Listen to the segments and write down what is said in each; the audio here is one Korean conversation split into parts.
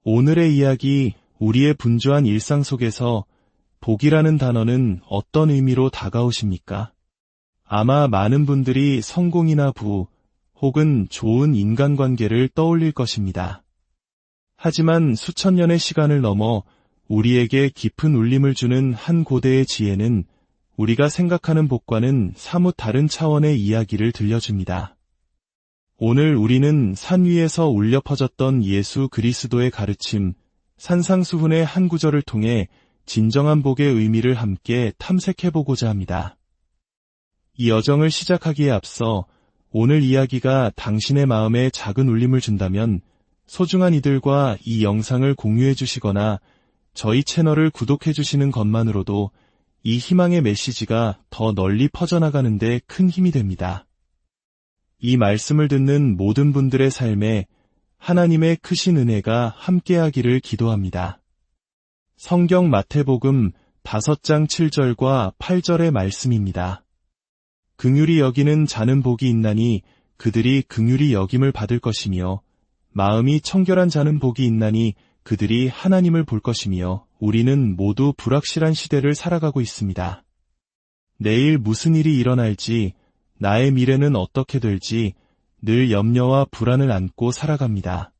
오늘의 이야기, 우리의 분주한 일상 속에서 복이라는 단어는 어떤 의미로 다가오십니까? 아마 많은 분들이 성공이나 부, 혹은 좋은 인간관계를 떠올릴 것입니다. 하지만 수천 년의 시간을 넘어 우리에게 깊은 울림을 주는 한 고대의 지혜는 우리가 생각하는 복과는 사뭇 다른 차원의 이야기를 들려줍니다. 오늘 우리는 산 위에서 울려 퍼졌던 예수 그리스도의 가르침, 산상수훈의 한 구절을 통해 진정한 복의 의미를 함께 탐색해보고자 합니다. 이 여정을 시작하기에 앞서 오늘 이야기가 당신의 마음에 작은 울림을 준다면 소중한 이들과 이 영상을 공유해 주시거나 저희 채널을 구독해 주시는 것만으로도 이 희망의 메시지가 더 널리 퍼져나가는 데 큰 힘이 됩니다. 이 말씀을 듣는 모든 분들의 삶에 하나님의 크신 은혜가 함께하기를 기도합니다. 성경 마태복음 5장 7절과 8절의 말씀입니다. 긍휼히 여기는 자는 복이 있나니 그들이 긍휼히 여김을 받을 것이며 마음이 청결한 자는 복이 있나니 그들이 하나님을 볼 것이며 우리는 모두 불확실한 시대를 살아가고 있습니다. 내일 무슨 일이 일어날지, 나의 미래는 어떻게 될지 늘 염려와 불안을 안고 살아갑니다.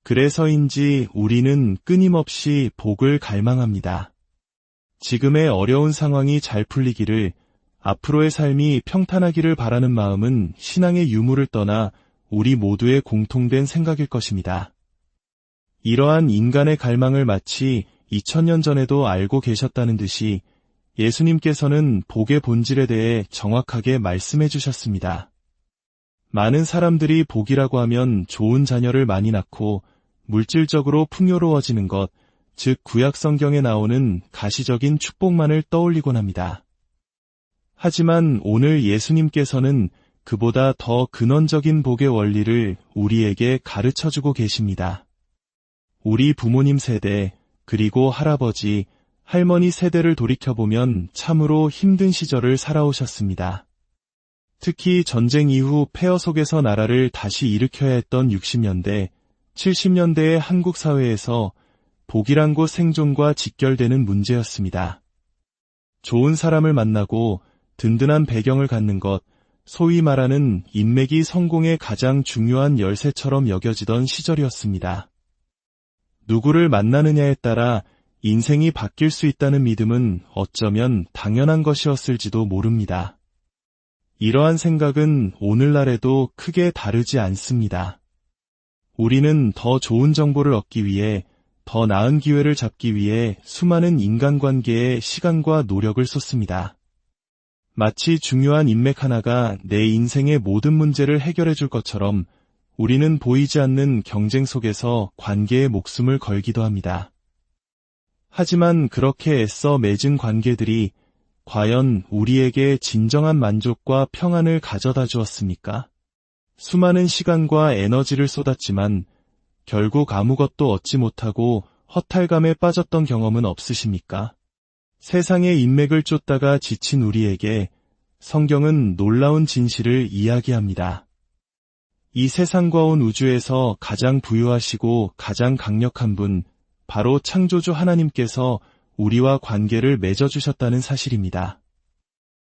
그래서인지 우리는 끊임없이 복을 갈망합니다. 지금의 어려운 상황이 잘 풀리기를, 앞으로의 삶이 평탄하기를 바라는 마음은 신앙의 유무를 떠나 우리 모두의 공통된 생각일 것입니다. 이러한 인간의 갈망을 마치 2000년 전에도 알고 계셨다는 듯이 예수님께서는 복의 본질에 대해 정확하게 말씀해 주셨습니다. 많은 사람들이 복이라고 하면 좋은 자녀를 많이 낳고 물질적으로 풍요로워지는 것, 즉 구약 성경에 나오는 가시적인 축복만을 떠올리곤 합니다. 하지만 오늘 예수님께서는 그보다 더 근원적인 복의 원리를 우리에게 가르쳐주고 계십니다. 우리 부모님 세대, 그리고 할아버지, 할머니 세대를 돌이켜보면 참으로 힘든 시절을 살아오셨습니다. 특히 전쟁 이후 폐허 속에서 나라를 다시 일으켜야 했던 60년대, 70년대의 한국 사회에서 복이란 곳 생존과 직결되는 문제였습니다. 좋은 사람을 만나고 든든한 배경을 갖는 것, 소위 말하는 인맥이 성공의 가장 중요한 열쇠처럼 여겨지던 시절이었습니다. 누구를 만나느냐에 따라 인생이 바뀔 수 있다는 믿음은 어쩌면 당연한 것이었을지도 모릅니다. 이러한 생각은 오늘날에도 크게 다르지 않습니다. 우리는 더 좋은 정보를 얻기 위해, 더 나은 기회를 잡기 위해 수많은 인간관계에 시간과 노력을 쏟습니다. 마치 중요한 인맥 하나가 내 인생의 모든 문제를 해결해 줄 것처럼 우리는 보이지 않는 경쟁 속에서 관계에 목숨을 걸기도 합니다. 하지만 그렇게 애써 맺은 관계들이 과연 우리에게 진정한 만족과 평안을 가져다 주었습니까? 수많은 시간과 에너지를 쏟았지만 결국 아무것도 얻지 못하고 허탈감에 빠졌던 경험은 없으십니까? 세상의 인맥을 쫓다가 지친 우리에게 성경은 놀라운 진실을 이야기합니다. 이 세상과 온 우주에서 가장 부유하시고 가장 강력한 분, 바로 창조주 하나님께서 우리와 관계를 맺어주셨다는 사실입니다.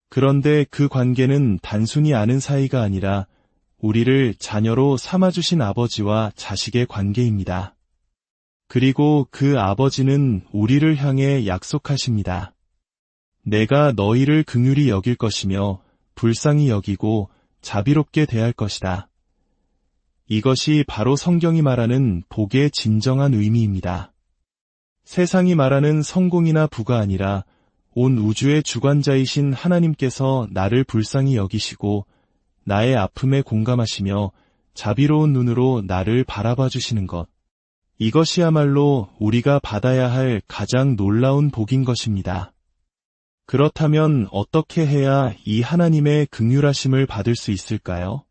그런데 그 관계는 단순히 아는 사이가 아니라 우리를 자녀로 삼아주신 아버지와 자식의 관계입니다. 그리고 그 아버지는 우리를 향해 약속하십니다. 내가 너희를 긍휼히 여길 것이며 불쌍히 여기고 자비롭게 대할 것이다. 이것이 바로 성경이 말하는 복의 진정한 의미입니다. 세상이 말하는 성공이나 부가 아니라 온 우주의 주관자이신 하나님께서 나를 불쌍히 여기시고 나의 아픔에 공감하시며 자비로운 눈으로 나를 바라봐 주시는 것. 이것이야말로 우리가 받아야 할 가장 놀라운 복인 것입니다. 그렇다면 어떻게 해야 이 하나님의 긍휼하심을 받을 수 있을까요?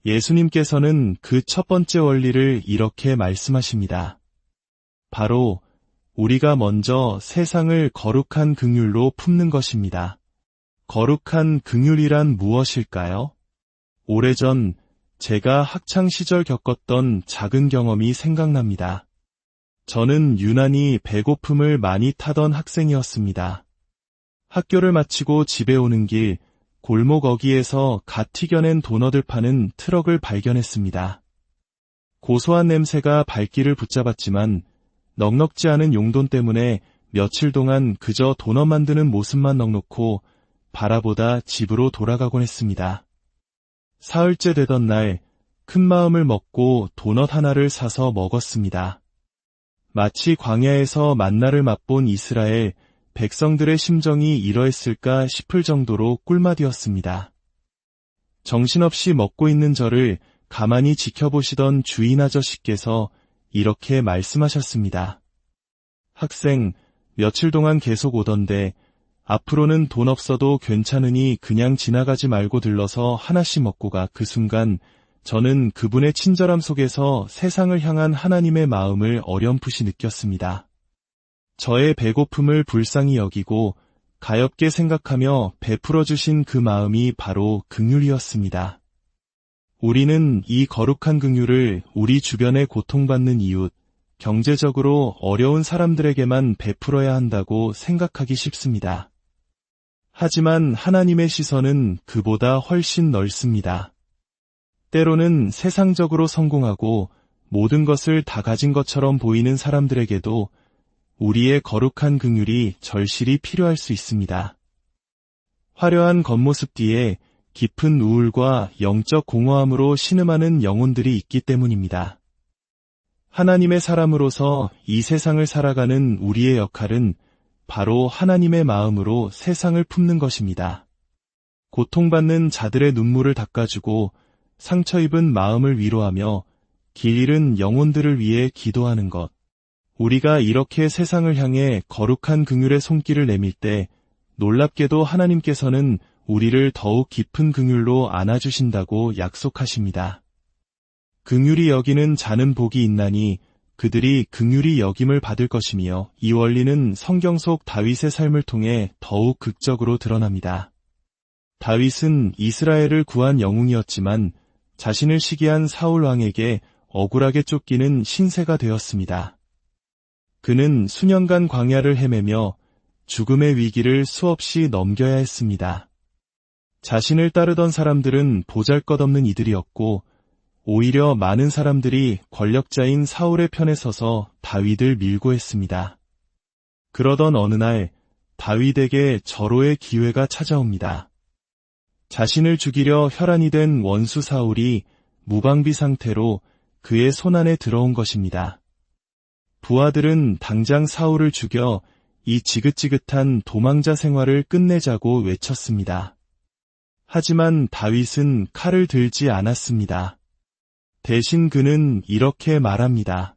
예수님께서는 그 첫 번째 원리를 이렇게 말씀하십니다. 바로 우리가 먼저 세상을 거룩한 긍휼로 품는 것입니다. 거룩한 긍휼이란 무엇일까요? 오래전 제가 학창시절 겪었던 작은 경험이 생각납니다. 저는 유난히 배고픔을 많이 타던 학생이었습니다. 학교를 마치고 집에 오는 길 골목 어귀에서 갓 튀겨낸 도넛을 파는 트럭을 발견했습니다. 고소한 냄새가 발길을 붙잡았지만 넉넉지 않은 용돈 때문에 며칠 동안 그저 도넛 만드는 모습만 넉놓고 바라보다 집으로 돌아가곤 했습니다. 사흘째 되던 날 큰 마음을 먹고 도넛 하나를 사서 먹었습니다. 마치 광야에서 만나를 맛본 이스라엘 백성들의 심정이 이러했을까 싶을 정도로 꿀맛이었습니다. 정신없이 먹고 있는 저를 가만히 지켜보시던 주인 아저씨께서 이렇게 말씀하셨습니다. 학생, 며칠 동안 계속 오던데 앞으로는 돈 없어도 괜찮으니 그냥 지나가지 말고 들러서 하나씩 먹고 가. 그 순간 저는 그분의 친절함 속에서 세상을 향한 하나님의 마음을 어렴풋이 느꼈습니다. 저의 배고픔을 불쌍히 여기고 가엾게 생각하며 베풀어 주신 그 마음이 바로 긍휼이었습니다. 우리는 이 거룩한 긍휼을 우리 주변에 고통받는 이웃, 경제적으로 어려운 사람들에게만 베풀어야 한다고 생각하기 쉽습니다. 하지만 하나님의 시선은 그보다 훨씬 넓습니다. 때로는 세상적으로 성공하고 모든 것을 다 가진 것처럼 보이는 사람들에게도 우리의 거룩한 긍휼이 절실히 필요할 수 있습니다. 화려한 겉모습 뒤에 깊은 우울과 영적 공허함으로 신음하는 영혼들이 있기 때문입니다. 하나님의 사람으로서 이 세상을 살아가는 우리의 역할은 바로 하나님의 마음으로 세상을 품는 것입니다. 고통받는 자들의 눈물을 닦아주고 상처 입은 마음을 위로하며 길 잃은 영혼들을 위해 기도하는 것. 우리가 이렇게 세상을 향해 거룩한 긍휼의 손길을 내밀 때 놀랍게도 하나님께서는 우리를 더욱 깊은 긍휼로 안아주신다고 약속하십니다. 긍휼히 여기는 자는 복이 있나니 그들이 긍휼히 여김을 받을 것이며, 이 원리는 성경 속 다윗의 삶을 통해 더욱 극적으로 드러납니다. 다윗은 이스라엘을 구한 영웅이었지만 자신을 시기한 사울 왕에게 억울하게 쫓기는 신세가 되었습니다. 그는 수년간 광야를 헤매며 죽음의 위기를 수없이 넘겨야 했습니다. 자신을 따르던 사람들은 보잘것없는 이들이었고 오히려 많은 사람들이 권력자인 사울의 편에 서서 다윗을 밀고 했습니다. 그러던 어느 날 다윗에게 절호의 기회가 찾아옵니다. 자신을 죽이려 혈안이 된 원수 사울이 무방비 상태로 그의 손안에 들어온 것입니다. 부하들은 당장 사울을 죽여 이 지긋지긋한 도망자 생활을 끝내자고 외쳤습니다. 하지만 다윗은 칼을 들지 않았습니다. 대신 그는 이렇게 말합니다.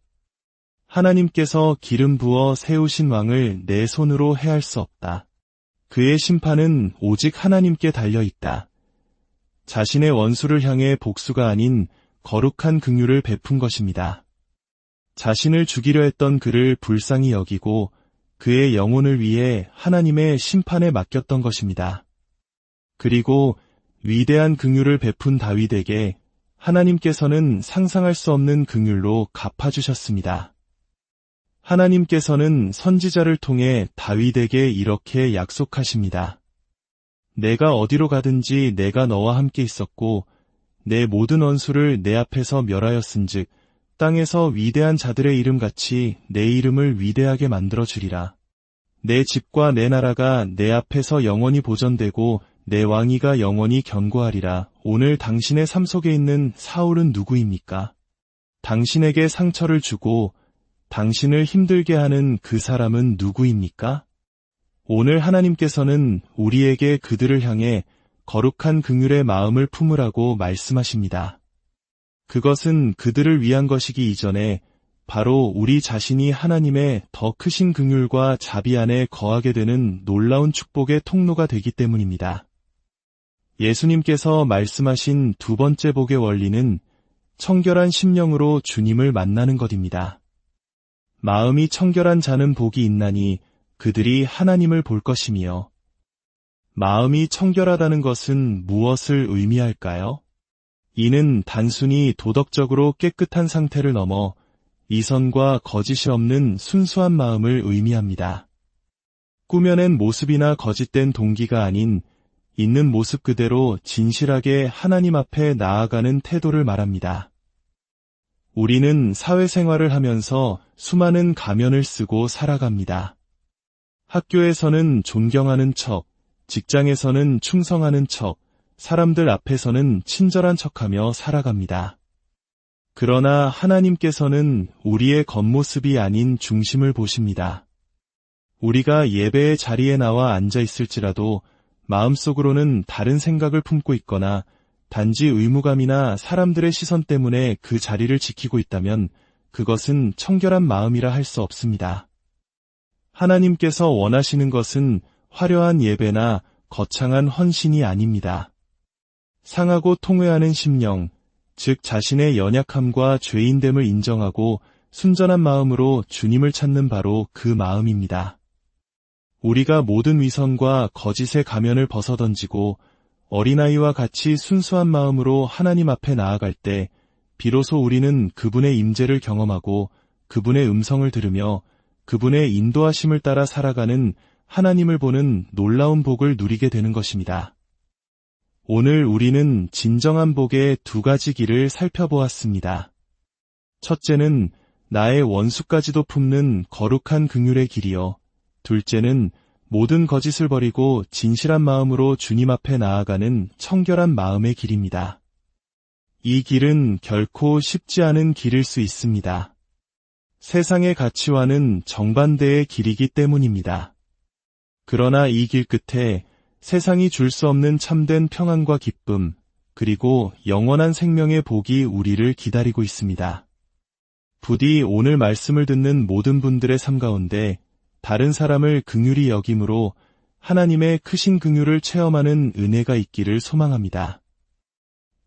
하나님께서 기름 부어 세우신 왕을 내 손으로 해할 수 없다. 그의 심판은 오직 하나님께 달려있다. 자신의 원수를 향해 복수가 아닌 거룩한 긍휼을 베푼 것입니다. 자신을 죽이려 했던 그를 불쌍히 여기고 그의 영혼을 위해 하나님의 심판에 맡겼던 것입니다. 그리고 위대한 긍휼을 베푼 다윗에게 하나님께서는 상상할 수 없는 긍휼로 갚아주셨습니다. 하나님께서는 선지자를 통해 다윗에게 이렇게 약속하십니다. 내가 어디로 가든지 내가 너와 함께 있었고 내 모든 원수를 내 앞에서 멸하였은즉 땅에서 위대한 자들의 이름같이 내 이름을 위대하게 만들어주리라. 내 집과 내 나라가 내 앞에서 영원히 보존되고 내 왕위가 영원히 견고하리라. 오늘 당신의 삶 속에 있는 사울은 누구입니까? 당신에게 상처를 주고 당신을 힘들게 하는 그 사람은 누구입니까? 오늘 하나님께서는 우리에게 그들을 향해 거룩한 긍휼의 마음을 품으라고 말씀하십니다. 그것은 그들을 위한 것이기 이전에 바로 우리 자신이 하나님의 더 크신 긍휼과 자비 안에 거하게 되는 놀라운 축복의 통로가 되기 때문입니다. 예수님께서 말씀하신 두 번째 복의 원리는 청결한 심령으로 주님을 만나는 것입니다. 마음이 청결한 자는 복이 있나니 그들이 하나님을 볼 것이며, 마음이 청결하다는 것은 무엇을 의미할까요? 이는 단순히 도덕적으로 깨끗한 상태를 넘어 이선과 거짓이 없는 순수한 마음을 의미합니다. 꾸며낸 모습이나 거짓된 동기가 아닌 있는 모습 그대로 진실하게 하나님 앞에 나아가는 태도를 말합니다. 우리는 사회생활을 하면서 수많은 가면을 쓰고 살아갑니다. 학교에서는 존경하는 척, 직장에서는 충성하는 척, 사람들 앞에서는 친절한 척하며 살아갑니다. 그러나 하나님께서는 우리의 겉모습이 아닌 중심을 보십니다. 우리가 예배의 자리에 나와 앉아 있을지라도 마음속으로는 다른 생각을 품고 있거나 단지 의무감이나 사람들의 시선 때문에 그 자리를 지키고 있다면 그것은 청결한 마음이라 할 수 없습니다. 하나님께서 원하시는 것은 화려한 예배나 거창한 헌신이 아닙니다. 상하고 통회하는 심령, 즉 자신의 연약함과 죄인됨을 인정하고 순전한 마음으로 주님을 찾는 바로 그 마음입니다. 우리가 모든 위선과 거짓의 가면을 벗어던지고 어린아이와 같이 순수한 마음으로 하나님 앞에 나아갈 때 비로소 우리는 그분의 임재를 경험하고 그분의 음성을 들으며 그분의 인도하심을 따라 살아가는 하나님을 보는 놀라운 복을 누리게 되는 것입니다. 오늘 우리는 진정한 복의 두 가지 길을 살펴보았습니다. 첫째는 나의 원수까지도 품는 거룩한 긍휼의 길이요. 둘째는 모든 거짓을 버리고 진실한 마음으로 주님 앞에 나아가는 청결한 마음의 길입니다. 이 길은 결코 쉽지 않은 길일 수 있습니다. 세상의 가치와는 정반대의 길이기 때문입니다. 그러나 이 길 끝에 세상이 줄 수 없는 참된 평안과 기쁨, 그리고 영원한 생명의 복이 우리를 기다리고 있습니다. 부디 오늘 말씀을 듣는 모든 분들의 삶 가운데 다른 사람을 긍휼히 여김으로 하나님의 크신 긍휼을 체험하는 은혜가 있기를 소망합니다.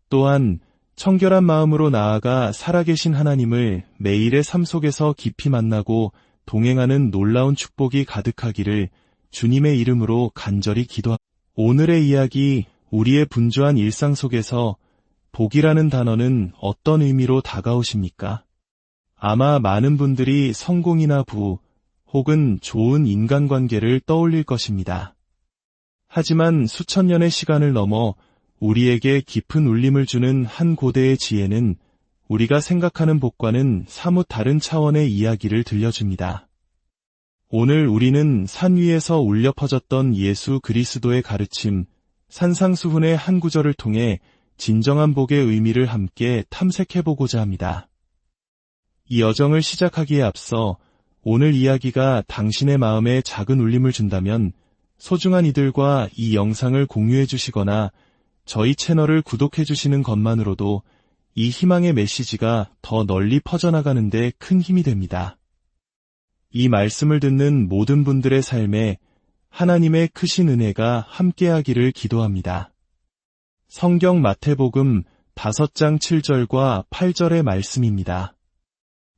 또한 청결한 마음으로 나아가 살아계신 하나님을 매일의 삶 속에서 깊이 만나고 동행하는 놀라운 축복이 가득하기를 주님의 이름으로 간절히 기도합니다. 오늘의 이야기, 우리의 분주한 일상 속에서 복이라는 단어는 어떤 의미로 다가오십니까? 아마 많은 분들이 성공이나 부, 혹은 좋은 인간관계를 떠올릴 것입니다. 하지만 수천 년의 시간을 넘어 우리에게 깊은 울림을 주는 한 고대의 지혜는 우리가 생각하는 복과는 사뭇 다른 차원의 이야기를 들려줍니다. 오늘 우리는 산 위에서 울려 퍼졌던 예수 그리스도의 가르침, 산상수훈의 한 구절을 통해 진정한 복의 의미를 함께 탐색해보고자 합니다. 이 여정을 시작하기에 앞서 오늘 이야기가 당신의 마음에 작은 울림을 준다면 소중한 이들과 이 영상을 공유해 주시거나 저희 채널을 구독해 주시는 것만으로도 이 희망의 메시지가 더 널리 퍼져나가는 데 큰 힘이 됩니다. 이 말씀을 듣는 모든 분들의 삶에 하나님의 크신 은혜가 함께하기를 기도합니다. 성경 마태복음 5장 7절과 8절의 말씀입니다.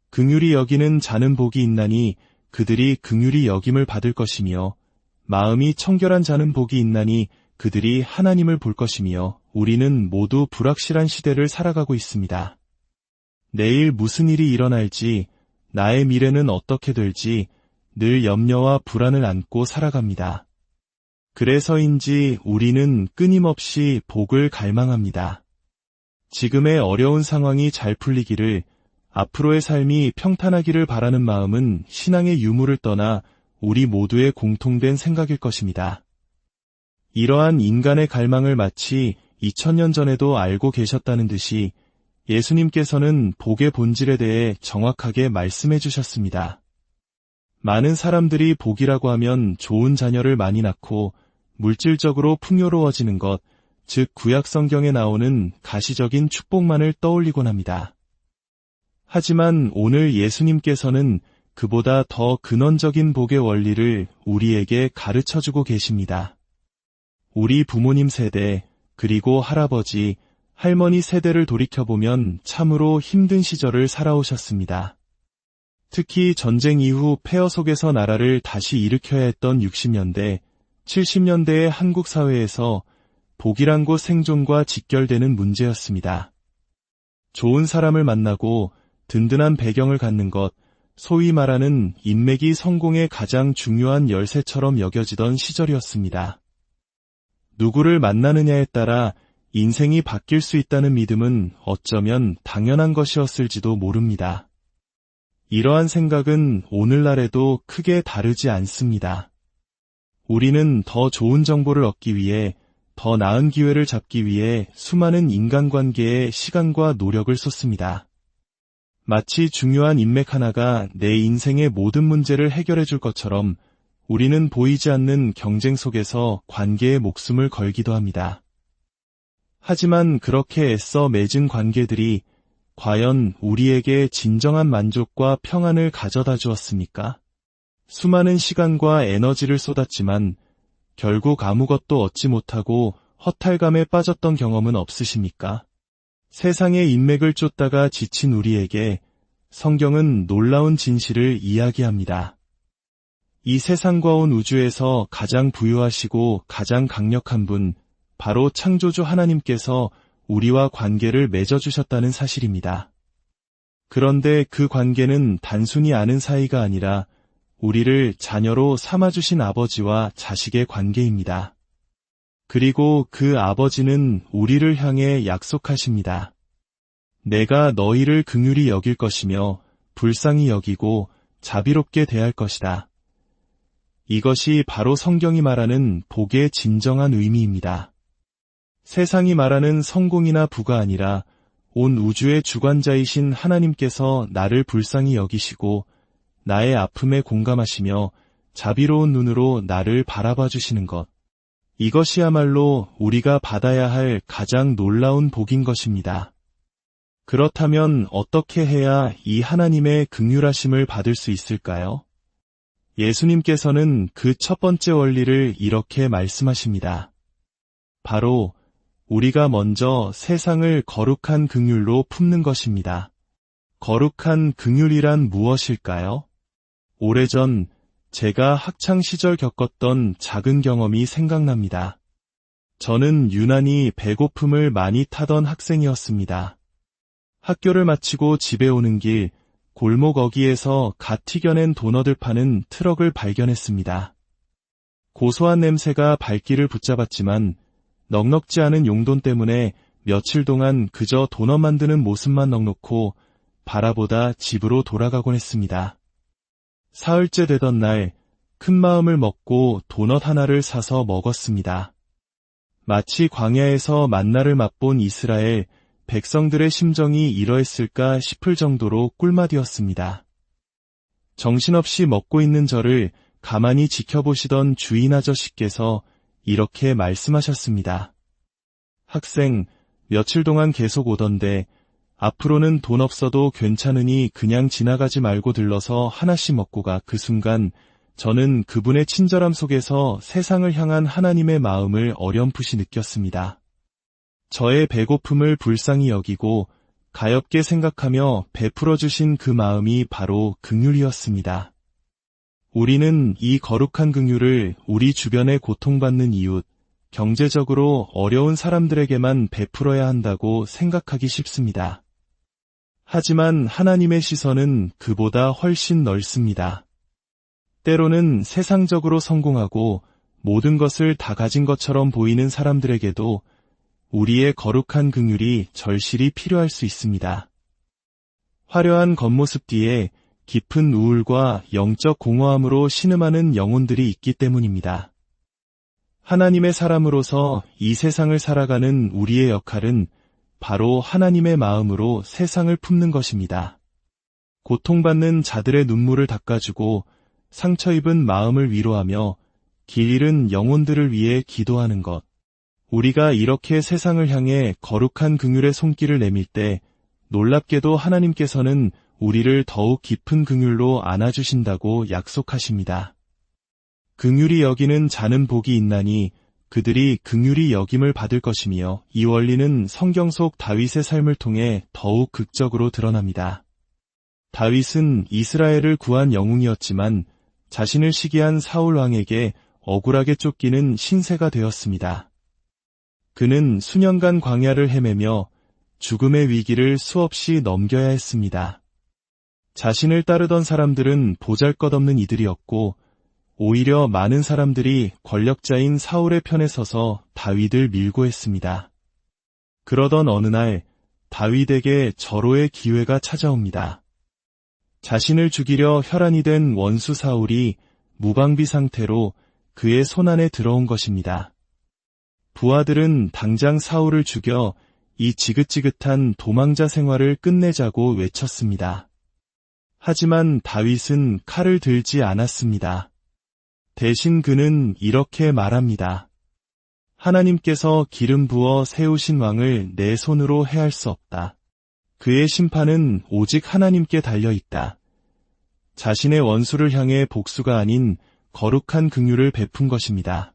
긍휼히 여기는 자는 복이 있나니 그들이 긍휼히 여김을 받을 것이며 마음이 청결한 자는 복이 있나니 그들이 하나님을 볼 것이며 우리는 모두 불확실한 시대를 살아가고 있습니다. 내일 무슨 일이 일어날지, 나의 미래는 어떻게 될지 늘 염려와 불안을 안고 살아갑니다. 그래서인지 우리는 끊임없이 복을 갈망합니다. 지금의 어려운 상황이 잘 풀리기를, 앞으로의 삶이 평탄하기를 바라는 마음은 신앙의 유무를 떠나 우리 모두의 공통된 생각일 것입니다. 이러한 인간의 갈망을 마치 2000년 전에도 알고 계셨다는 듯이 예수님께서는 복의 본질에 대해 정확하게 말씀해 주셨습니다. 많은 사람들이 복이라고 하면 좋은 자녀를 많이 낳고 물질적으로 풍요로워지는 것, 즉 구약 성경에 나오는 가시적인 축복만을 떠올리곤 합니다. 하지만 오늘 예수님께서는 그보다 더 근원적인 복의 원리를 우리에게 가르쳐주고 계십니다. 우리 부모님 세대, 그리고 할아버지, 할머니 세대를 돌이켜보면 참으로 힘든 시절을 살아오셨습니다. 특히 전쟁 이후 폐허 속에서 나라를 다시 일으켜야 했던 60년대, 70년대의 한국 사회에서 복이란 곳 생존과 직결되는 문제였습니다. 좋은 사람을 만나고 든든한 배경을 갖는 것, 소위 말하는 인맥이 성공의 가장 중요한 열쇠처럼 여겨지던 시절이었습니다. 누구를 만나느냐에 따라 인생이 바뀔 수 있다는 믿음은 어쩌면 당연한 것이었을지도 모릅니다. 이러한 생각은 오늘날에도 크게 다르지 않습니다. 우리는 더 좋은 정보를 얻기 위해, 더 나은 기회를 잡기 위해 수많은 인간관계에 시간과 노력을 쏟습니다. 마치 중요한 인맥 하나가 내 인생의 모든 문제를 해결해 줄 것처럼 우리는 보이지 않는 경쟁 속에서 관계에 목숨을 걸기도 합니다. 하지만 그렇게 애써 맺은 관계들이 과연 우리에게 진정한 만족과 평안을 가져다 주었습니까? 수많은 시간과 에너지를 쏟았지만 결국 아무것도 얻지 못하고 허탈감에 빠졌던 경험은 없으십니까? 세상의 인맥을 쫓다가 지친 우리에게 성경은 놀라운 진실을 이야기합니다. 이 세상과 온 우주에서 가장 부유하시고 가장 강력한 분, 바로 창조주 하나님께서 우리와 관계를 맺어주셨다는 사실입니다. 그런데 그 관계는 단순히 아는 사이가 아니라 우리를 자녀로 삼아주신 아버지와 자식의 관계입니다. 그리고 그 아버지는 우리를 향해 약속하십니다. 내가 너희를 긍휼히 여길 것이며 불쌍히 여기고 자비롭게 대할 것이다. 이것이 바로 성경이 말하는 복의 진정한 의미입니다. 세상이 말하는 성공이나 부가 아니라 온 우주의 주관자이신 하나님께서 나를 불쌍히 여기시고 나의 아픔에 공감하시며 자비로운 눈으로 나를 바라봐 주시는 것. 이것이야말로 우리가 받아야 할 가장 놀라운 복인 것입니다. 그렇다면 어떻게 해야 이 하나님의 긍휼하심을 받을 수 있을까요? 예수님께서는 그 첫 번째 원리를 이렇게 말씀하십니다. 바로 우리가 먼저 세상을 거룩한 긍휼로 품는 것입니다. 거룩한 긍휼이란 무엇일까요? 오래전 제가 학창시절 겪었던 작은 경험이 생각납니다. 저는 유난히 배고픔을 많이 타던 학생이었습니다. 학교를 마치고 집에 오는 길, 골목 어귀에서 갓 튀겨낸 도넛을 파는 트럭을 발견했습니다. 고소한 냄새가 발길을 붙잡았지만 넉넉지 않은 용돈 때문에 며칠 동안 그저 도넛 만드는 모습만 넉놓고 바라보다 집으로 돌아가곤 했습니다. 사흘째 되던 날, 큰 마음을 먹고 도넛 하나를 사서 먹었습니다. 마치 광야에서 만나를 맛본 이스라엘 백성들의 심정이 이러했을까 싶을 정도로 꿀맛이었습니다. 정신없이 먹고 있는 저를 가만히 지켜보시던 주인 아저씨께서 이렇게 말씀하셨습니다. 학생, 며칠 동안 계속 오던데 앞으로는 돈 없어도 괜찮으니 그냥 지나가지 말고 들러서 하나씩 먹고 가. 그 순간 저는 그분의 친절함 속에서 세상을 향한 하나님의 마음을 어렴풋이 느꼈습니다. 저의 배고픔을 불쌍히 여기고 가엾게 생각하며 베풀어 주신 그 마음이 바로 긍휼이었습니다. 우리는 이 거룩한 긍휼을 우리 주변에 고통받는 이웃, 경제적으로 어려운 사람들에게만 베풀어야 한다고 생각하기 쉽습니다. 하지만 하나님의 시선은 그보다 훨씬 넓습니다. 때로는 세상적으로 성공하고 모든 것을 다 가진 것처럼 보이는 사람들에게도 우리의 거룩한 긍휼이 절실히 필요할 수 있습니다. 화려한 겉모습 뒤에 깊은 우울과 영적 공허함으로 신음하는 영혼들이 있기 때문입니다. 하나님의 사람으로서 이 세상을 살아가는 우리의 역할은 바로 하나님의 마음으로 세상을 품는 것입니다. 고통받는 자들의 눈물을 닦아주고 상처 입은 마음을 위로하며 길 잃은 영혼들을 위해 기도하는 것. 우리가 이렇게 세상을 향해 거룩한 긍휼의 손길을 내밀 때 놀랍게도 하나님께서는 우리를 더욱 깊은 긍휼로 안아주신다고 약속하십니다. 긍휼히 여기는 자는 복이 있나니 그들이 긍휼히 여김을 받을 것이며, 이 원리는 성경 속 다윗의 삶을 통해 더욱 극적으로 드러납니다. 다윗은 이스라엘을 구한 영웅이었지만 자신을 시기한 사울 왕에게 억울하게 쫓기는 신세가 되었습니다. 그는 수년간 광야를 헤매며 죽음의 위기를 수없이 넘겨야 했습니다. 자신을 따르던 사람들은 보잘것없는 이들이었고 오히려 많은 사람들이 권력자인 사울의 편에 서서 다윗을 밀고 했습니다. 그러던 어느 날 다윗에게 절호의 기회가 찾아옵니다. 자신을 죽이려 혈안이 된 원수 사울이 무방비 상태로 그의 손안에 들어온 것입니다. 부하들은 당장 사울을 죽여 이 지긋지긋한 도망자 생활을 끝내자고 외쳤습니다. 하지만 다윗은 칼을 들지 않았습니다. 대신 그는 이렇게 말합니다. 하나님께서 기름 부어 세우신 왕을 내 손으로 해할 수 없다. 그의 심판은 오직 하나님께 달려 있다. 자신의 원수를 향해 복수가 아닌 거룩한 긍휼을 베푼 것입니다.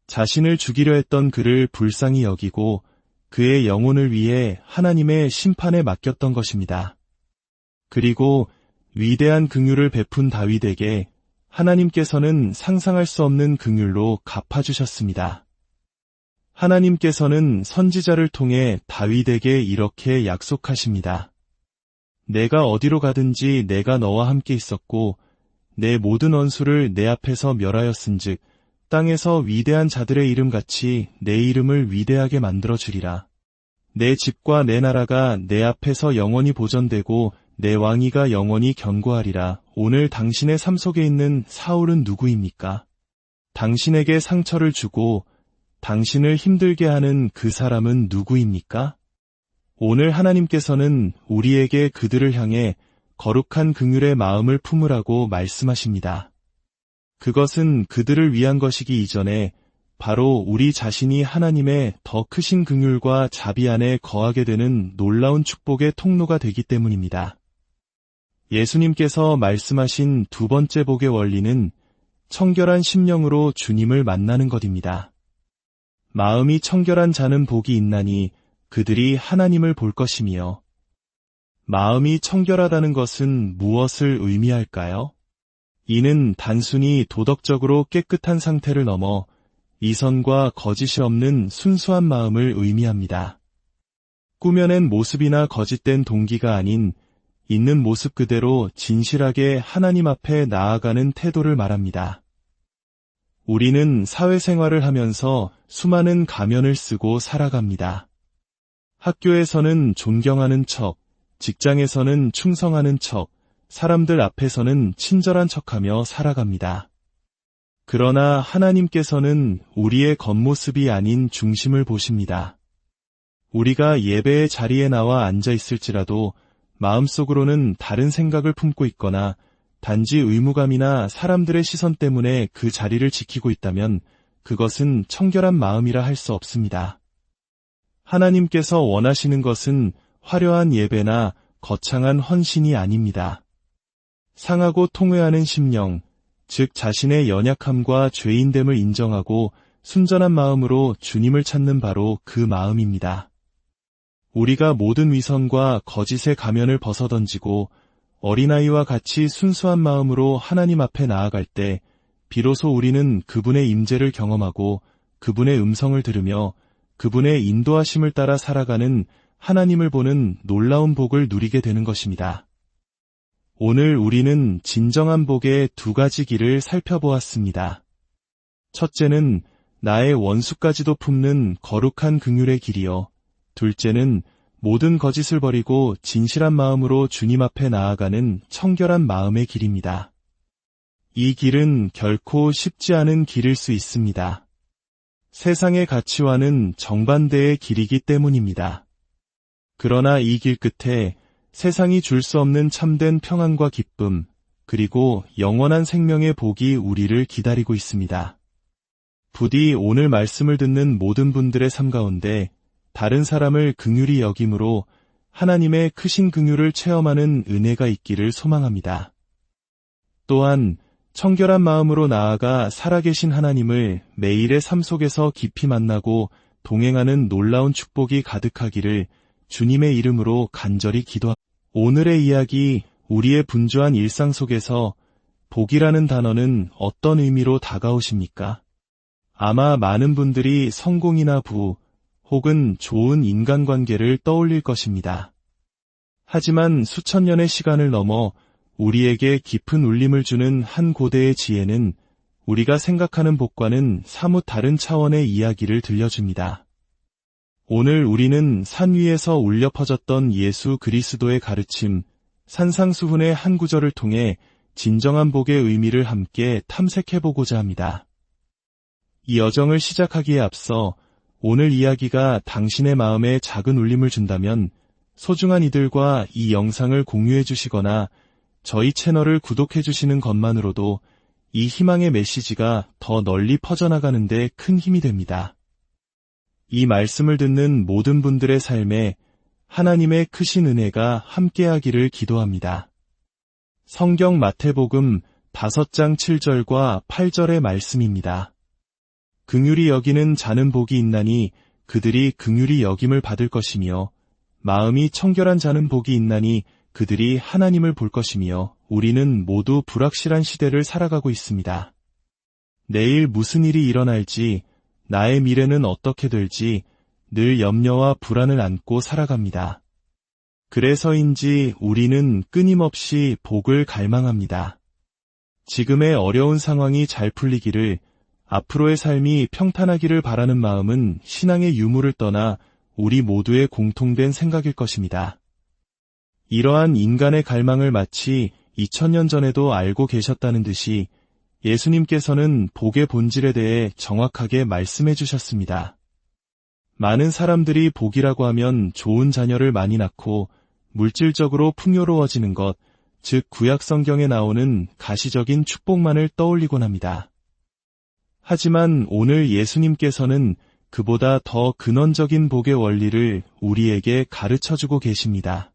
자신을 죽이려 했던 그를 불쌍히 여기고 그의 영혼을 위해 하나님의 심판에 맡겼던 것입니다. 그리고 위대한 긍휼을 베푼 다윗에게 하나님께서는 상상할 수 없는 긍휼로 갚아주셨습니다. 하나님께서는 선지자를 통해 다윗에게 이렇게 약속하십니다. 내가 어디로 가든지 내가 너와 함께 있었고 내 모든 원수를 내 앞에서 멸하였은즉 땅에서 위대한 자들의 이름같이 내 이름을 위대하게 만들어주리라. 내 집과 내 나라가 내 앞에서 영원히 보존되고 내 왕위가 영원히 견고하리라. 오늘 당신의 삶 속에 있는 사울은 누구입니까? 당신에게 상처를 주고 당신을 힘들게 하는 그 사람은 누구입니까? 오늘 하나님께서는 우리에게 그들을 향해 거룩한 긍휼의 마음을 품으라고 말씀하십니다. 그것은 그들을 위한 것이기 이전에 바로 우리 자신이 하나님의 더 크신 긍휼과 자비 안에 거하게 되는 놀라운 축복의 통로가 되기 때문입니다. 예수님께서 말씀하신 두 번째 복의 원리는 청결한 심령으로 주님을 만나는 것입니다. 마음이 청결한 자는 복이 있나니 그들이 하나님을 볼 것이며. 마음이 청결하다는 것은 무엇을 의미할까요? 이는 단순히 도덕적으로 깨끗한 상태를 넘어 이선과 거짓이 없는 순수한 마음을 의미합니다. 꾸며낸 모습이나 거짓된 동기가 아닌 있는 모습 그대로 진실하게 하나님 앞에 나아가는 태도를 말합니다. 우리는 사회생활을 하면서 수많은 가면을 쓰고 살아갑니다. 학교에서는 존경하는 척, 직장에서는 충성하는 척, 사람들 앞에서는 친절한 척하며 살아갑니다. 그러나 하나님께서는 우리의 겉모습이 아닌 중심을 보십니다. 우리가 예배의 자리에 나와 앉아 있을지라도 마음속으로는 다른 생각을 품고 있거나 단지 의무감이나 사람들의 시선 때문에 그 자리를 지키고 있다면 그것은 청결한 마음이라 할 수 없습니다. 하나님께서 원하시는 것은 화려한 예배나 거창한 헌신이 아닙니다. 상하고 통회하는 심령, 즉 자신의 연약함과 죄인됨을 인정하고 순전한 마음으로 주님을 찾는 바로 그 마음입니다. 우리가 모든 위선과 거짓의 가면을 벗어던지고 어린아이와 같이 순수한 마음으로 하나님 앞에 나아갈 때 비로소 우리는 그분의 임재를 경험하고 그분의 음성을 들으며 그분의 인도하심을 따라 살아가는 하나님을 보는 놀라운 복을 누리게 되는 것입니다. 오늘 우리는 진정한 복의 두 가지 길을 살펴보았습니다. 첫째는 나의 원수까지도 품는 거룩한 긍휼의 길이요. 둘째는 모든 거짓을 버리고 진실한 마음으로 주님 앞에 나아가는 청결한 마음의 길입니다. 이 길은 결코 쉽지 않은 길일 수 있습니다. 세상의 가치와는 정반대의 길이기 때문입니다. 그러나 이 길 끝에 세상이 줄 수 없는 참된 평안과 기쁨, 그리고 영원한 생명의 복이 우리를 기다리고 있습니다. 부디 오늘 말씀을 듣는 모든 분들의 삶 가운데 다른 사람을 긍휼히 여김으로 하나님의 크신 긍휼을 체험하는 은혜가 있기를 소망합니다. 또한 청결한 마음으로 나아가 살아계신 하나님을 매일의 삶 속에서 깊이 만나고 동행하는 놀라운 축복이 가득하기를 주님의 이름으로 간절히 기도합니다. 오늘의 이야기, 우리의 분주한 일상 속에서 복이라는 단어는 어떤 의미로 다가오십니까? 아마 많은 분들이 성공이나 부, 혹은 좋은 인간관계를 떠올릴 것입니다. 하지만 수천 년의 시간을 넘어 우리에게 깊은 울림을 주는 한 고대의 지혜는 우리가 생각하는 복과는 사뭇 다른 차원의 이야기를 들려줍니다. 오늘 우리는 산 위에서 울려 퍼졌던 예수 그리스도의 가르침, 산상수훈의 한 구절을 통해 진정한 복의 의미를 함께 탐색해보고자 합니다. 이 여정을 시작하기에 앞서 오늘 이야기가 당신의 마음에 작은 울림을 준다면 소중한 이들과 이 영상을 공유해 주시거나 저희 채널을 구독해 주시는 것만으로도 이 희망의 메시지가 더 널리 퍼져나가는 데 큰 힘이 됩니다. 이 말씀을 듣는 모든 분들의 삶에 하나님의 크신 은혜가 함께하기를 기도합니다. 성경 마태복음 5장 7절과 8절의 말씀입니다. 긍휼히 여기는 자는 복이 있나니 그들이 긍휼히 여김을 받을 것이며 마음이 청결한 자는 복이 있나니 그들이 하나님을 볼 것이며 우리는 모두 불확실한 시대를 살아가고 있습니다. 내일 무슨 일이 일어날지, 나의 미래는 어떻게 될지 늘 염려와 불안을 안고 살아갑니다. 그래서인지 우리는 끊임없이 복을 갈망합니다. 지금의 어려운 상황이 잘 풀리기를, 앞으로의 삶이 평탄하기를 바라는 마음은 신앙의 유무를 떠나 우리 모두의 공통된 생각일 것입니다. 이러한 인간의 갈망을 마치 2000년 전에도 알고 계셨다는 듯이 예수님께서는 복의 본질에 대해 정확하게 말씀해 주셨습니다. 많은 사람들이 복이라고 하면 좋은 자녀를 많이 낳고 물질적으로 풍요로워지는 것, 즉 구약 성경에 나오는 가시적인 축복만을 떠올리곤 합니다. 하지만 오늘 예수님께서는 그보다 더 근원적인 복의 원리를 우리에게 가르쳐주고 계십니다.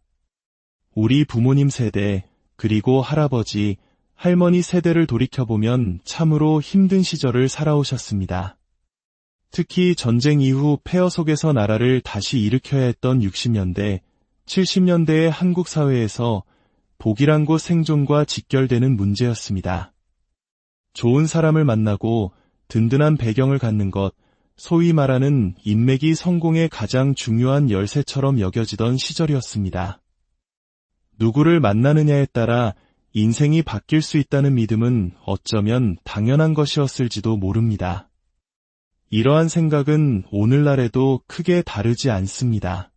우리 부모님 세대, 그리고 할아버지, 할머니 세대를 돌이켜보면 참으로 힘든 시절을 살아오셨습니다. 특히 전쟁 이후 폐허 속에서 나라를 다시 일으켜야 했던 60년대, 70년대의 한국 사회에서 복이란 곳 생존과 직결되는 문제였습니다. 좋은 사람을 만나고 든든한 배경을 갖는 것, 소위 말하는 인맥이 성공의 가장 중요한 열쇠처럼 여겨지던 시절이었습니다. 누구를 만나느냐에 따라 인생이 바뀔 수 있다는 믿음은 어쩌면 당연한 것이었을지도 모릅니다. 이러한 생각은 오늘날에도 크게 다르지 않습니다.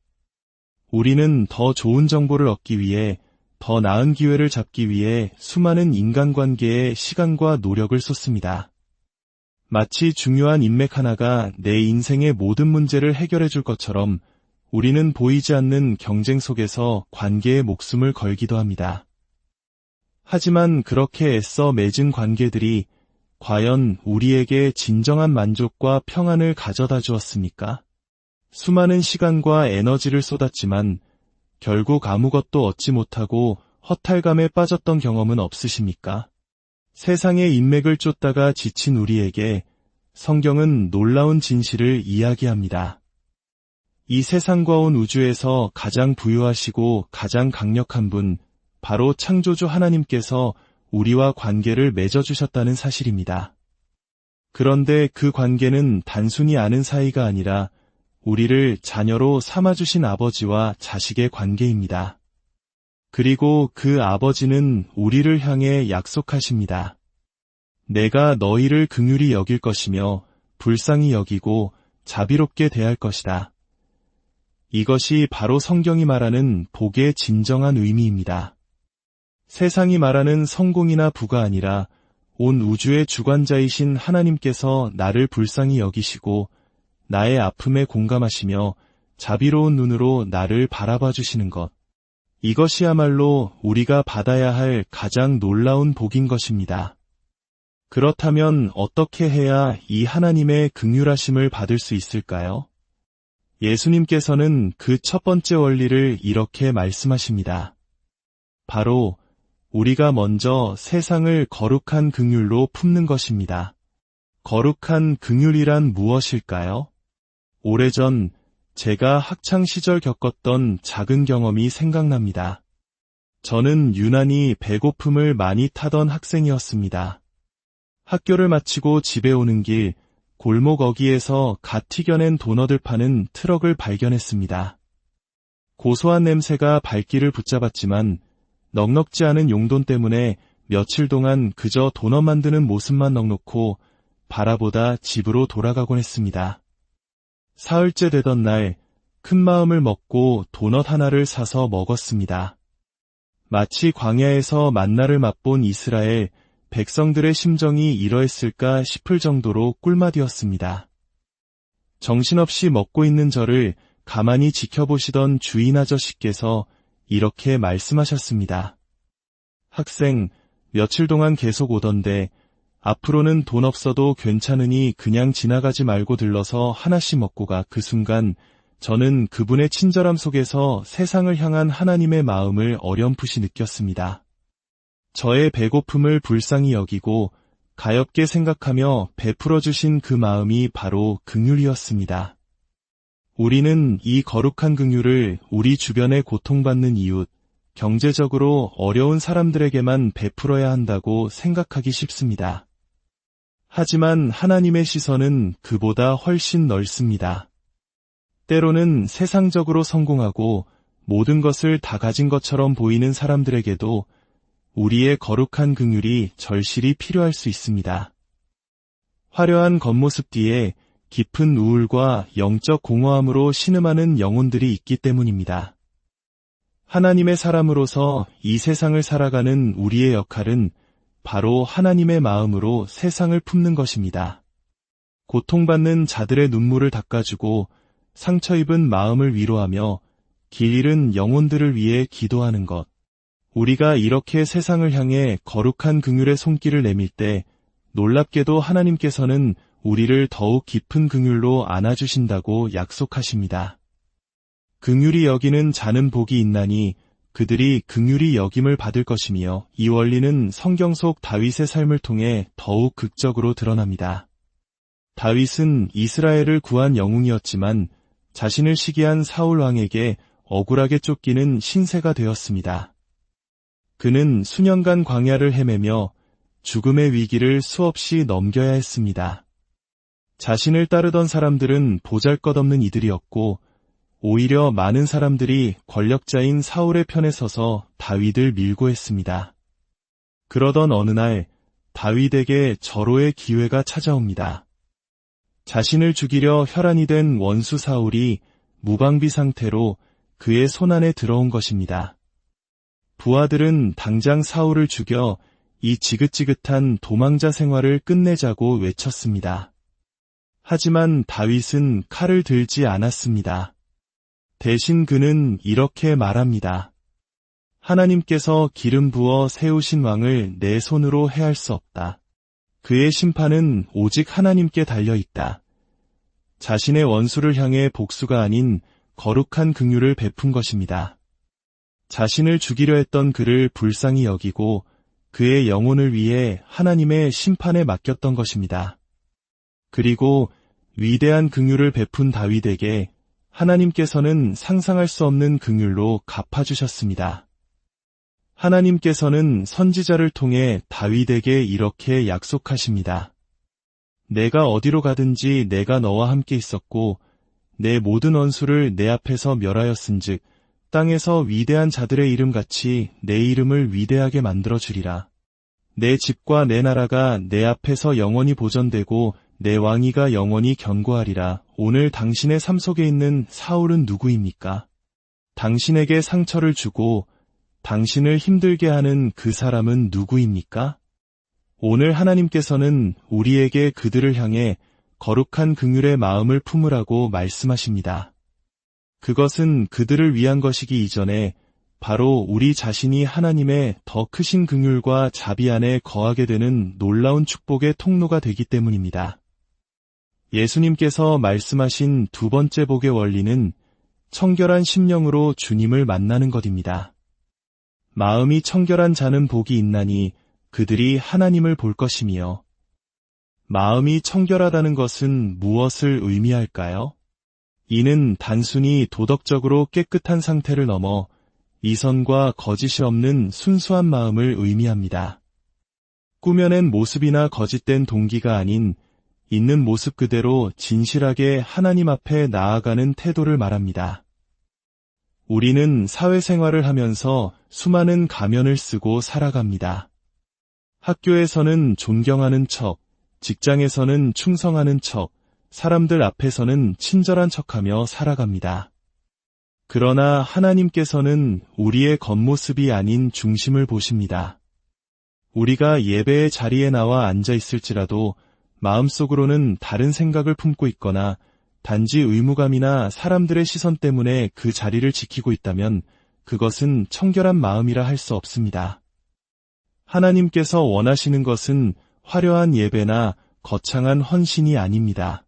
우리는 더 좋은 정보를 얻기 위해, 더 나은 기회를 잡기 위해 수많은 인간관계에 시간과 노력을 쏟습니다. 마치 중요한 인맥 하나가 내 인생의 모든 문제를 해결해 줄 것처럼 우리는 보이지 않는 경쟁 속에서 관계에 목숨을 걸기도 합니다. 하지만 그렇게 애써 맺은 관계들이 과연 우리에게 진정한 만족과 평안을 가져다 주었습니까? 수많은 시간과 에너지를 쏟았지만 결국 아무것도 얻지 못하고 허탈감에 빠졌던 경험은 없으십니까? 세상의 인맥을 쫓다가 지친 우리에게 성경은 놀라운 진실을 이야기합니다. 이 세상과 온 우주에서 가장 부유하시고 가장 강력한 분, 바로 창조주 하나님께서 우리와 관계를 맺어주셨다는 사실입니다. 그런데 그 관계는 단순히 아는 사이가 아니라 우리를 자녀로 삼아주신 아버지와 자식의 관계입니다. 그리고 그 아버지는 우리를 향해 약속하십니다. 내가 너희를 긍휼히 여길 것이며 불쌍히 여기고 자비롭게 대할 것이다. 이것이 바로 성경이 말하는 복의 진정한 의미입니다. 세상이 말하는 성공이나 부가 아니라 온 우주의 주관자이신 하나님께서 나를 불쌍히 여기시고 나의 아픔에 공감하시며 자비로운 눈으로 나를 바라봐 주시는 것. 이것이야말로 우리가 받아야 할 가장 놀라운 복인 것입니다. 그렇다면 어떻게 해야 이 하나님의 긍휼하심을 받을 수 있을까요? 예수님께서는 그 첫 번째 원리를 이렇게 말씀하십니다. 바로 우리가 먼저 세상을 거룩한 긍휼로 품는 것입니다. 거룩한 긍휼이란 무엇일까요? 오래전 제가 학창시절 겪었던 작은 경험이 생각납니다. 저는 유난히 배고픔을 많이 타던 학생이었습니다. 학교를 마치고 집에 오는 길, 골목 어귀에서 갓 튀겨낸 도넛을 파는 트럭을 발견했습니다. 고소한 냄새가 발길을 붙잡았지만 넉넉지 않은 용돈 때문에 며칠 동안 그저 도넛 만드는 모습만 넉놓고 바라보다 집으로 돌아가곤 했습니다. 사흘째 되던 날 큰 마음을 먹고 도넛 하나를 사서 먹었습니다. 마치 광야에서 만나를 맛본 이스라엘 백성들의 심정이 이러했을까 싶을 정도로 꿀맛이었습니다. 정신없이 먹고 있는 저를 가만히 지켜보시던 주인 아저씨께서 이렇게 말씀하셨습니다. 학생, 며칠 동안 계속 오던데 앞으로는 돈 없어도 괜찮으니 그냥 지나가지 말고 들러서 하나씩 먹고 가. 그 순간 저는 그분의 친절함 속에서 세상을 향한 하나님의 마음을 어렴풋이 느꼈습니다. 저의 배고픔을 불쌍히 여기고 가엾게 생각하며 베풀어 주신 그 마음이 바로 긍휼이었습니다. 우리는 이 거룩한 긍휼을 우리 주변에 고통받는 이웃, 경제적으로 어려운 사람들에게만 베풀어야 한다고 생각하기 쉽습니다. 하지만 하나님의 시선은 그보다 훨씬 넓습니다. 때로는 세상적으로 성공하고 모든 것을 다 가진 것처럼 보이는 사람들에게도 우리의 거룩한 긍휼이 절실히 필요할 수 있습니다. 화려한 겉모습 뒤에 깊은 우울과 영적 공허함으로 신음하는 영혼들이 있기 때문입니다. 하나님의 사람으로서 이 세상을 살아가는 우리의 역할은 바로 하나님의 마음으로 세상을 품는 것입니다. 고통받는 자들의 눈물을 닦아주고 상처 입은 마음을 위로하며 길 잃은 영혼들을 위해 기도하는 것. 우리가 이렇게 세상을 향해 거룩한 긍휼의 손길을 내밀 때 놀랍게도 하나님께서는 우리를 더욱 깊은 긍휼로 안아주신다고 약속하십니다. 긍휼히 여기는 자는 복이 있나니 그들이 긍휼히 여김을 받을 것이며, 이 원리는 성경 속 다윗의 삶을 통해 더욱 극적으로 드러납니다. 다윗은 이스라엘을 구한 영웅이었지만 자신을 시기한 사울 왕에게 억울하게 쫓기는 신세가 되었습니다. 그는 수년간 광야를 헤매며 죽음의 위기를 수없이 넘겨야 했습니다. 자신을 따르던 사람들은 보잘것없는 이들이었고 오히려 많은 사람들이 권력자인 사울의 편에 서서 다윗을 밀고 했습니다. 그러던 어느 날 다윗에게 절호의 기회가 찾아옵니다. 자신을 죽이려 혈안이 된 원수 사울이 무방비 상태로 그의 손안에 들어온 것입니다. 부하들은 당장 사울을 죽여 이 지긋지긋한 도망자 생활을 끝내자고 외쳤습니다. 하지만 다윗은 칼을 들지 않았습니다. 대신 그는 이렇게 말합니다. 하나님께서 기름 부어 세우신 왕을 내 손으로 해할 수 없다. 그의 심판은 오직 하나님께 달려있다. 자신의 원수를 향해 복수가 아닌 거룩한 긍휼을 베푼 것입니다. 자신을 죽이려 했던 그를 불쌍히 여기고 그의 영혼을 위해 하나님의 심판에 맡겼던 것입니다. 그리고 위대한 긍휼을 베푼 다윗에게 하나님께서는 상상할 수 없는 긍휼로 갚아주셨습니다. 하나님께서는 선지자를 통해 다윗에게 이렇게 약속하십니다. 내가 어디로 가든지 내가 너와 함께 있었고 내 모든 원수를 내 앞에서 멸하였은즉 땅에서 위대한 자들의 이름같이 내 이름을 위대하게 만들어주리라. 내 집과 내 나라가 내 앞에서 영원히 보존되고 내 왕위가 영원히 견고하리라. 오늘 당신의 삶 속에 있는 사울은 누구입니까? 당신에게 상처를 주고 당신을 힘들게 하는 그 사람은 누구입니까? 오늘 하나님께서는 우리에게 그들을 향해 거룩한 긍휼의 마음을 품으라고 말씀하십니다. 그것은 그들을 위한 것이기 이전에 바로 우리 자신이 하나님의 더 크신 긍휼과 자비 안에 거하게 되는 놀라운 축복의 통로가 되기 때문입니다. 예수님께서 말씀하신 두 번째 복의 원리는 청결한 심령으로 주님을 만나는 것입니다. 마음이 청결한 자는 복이 있나니 그들이 하나님을 볼 것이며, 마음이 청결하다는 것은 무엇을 의미할까요? 이는 단순히 도덕적으로 깨끗한 상태를 넘어 이선과 거짓이 없는 순수한 마음을 의미합니다. 꾸며낸 모습이나 거짓된 동기가 아닌 있는 모습 그대로 진실하게 하나님 앞에 나아가는 태도를 말합니다. 우리는 사회생활을 하면서 수많은 가면을 쓰고 살아갑니다. 학교에서는 존경하는 척, 직장에서는 충성하는 척, 사람들 앞에서는 친절한 척하며 살아갑니다. 그러나 하나님께서는 우리의 겉모습이 아닌 중심을 보십니다. 우리가 예배의 자리에 나와 앉아 있을지라도 마음속으로는 다른 생각을 품고 있거나 단지 의무감이나 사람들의 시선 때문에 그 자리를 지키고 있다면 그것은 청결한 마음이라 할 수 없습니다. 하나님께서 원하시는 것은 화려한 예배나 거창한 헌신이 아닙니다.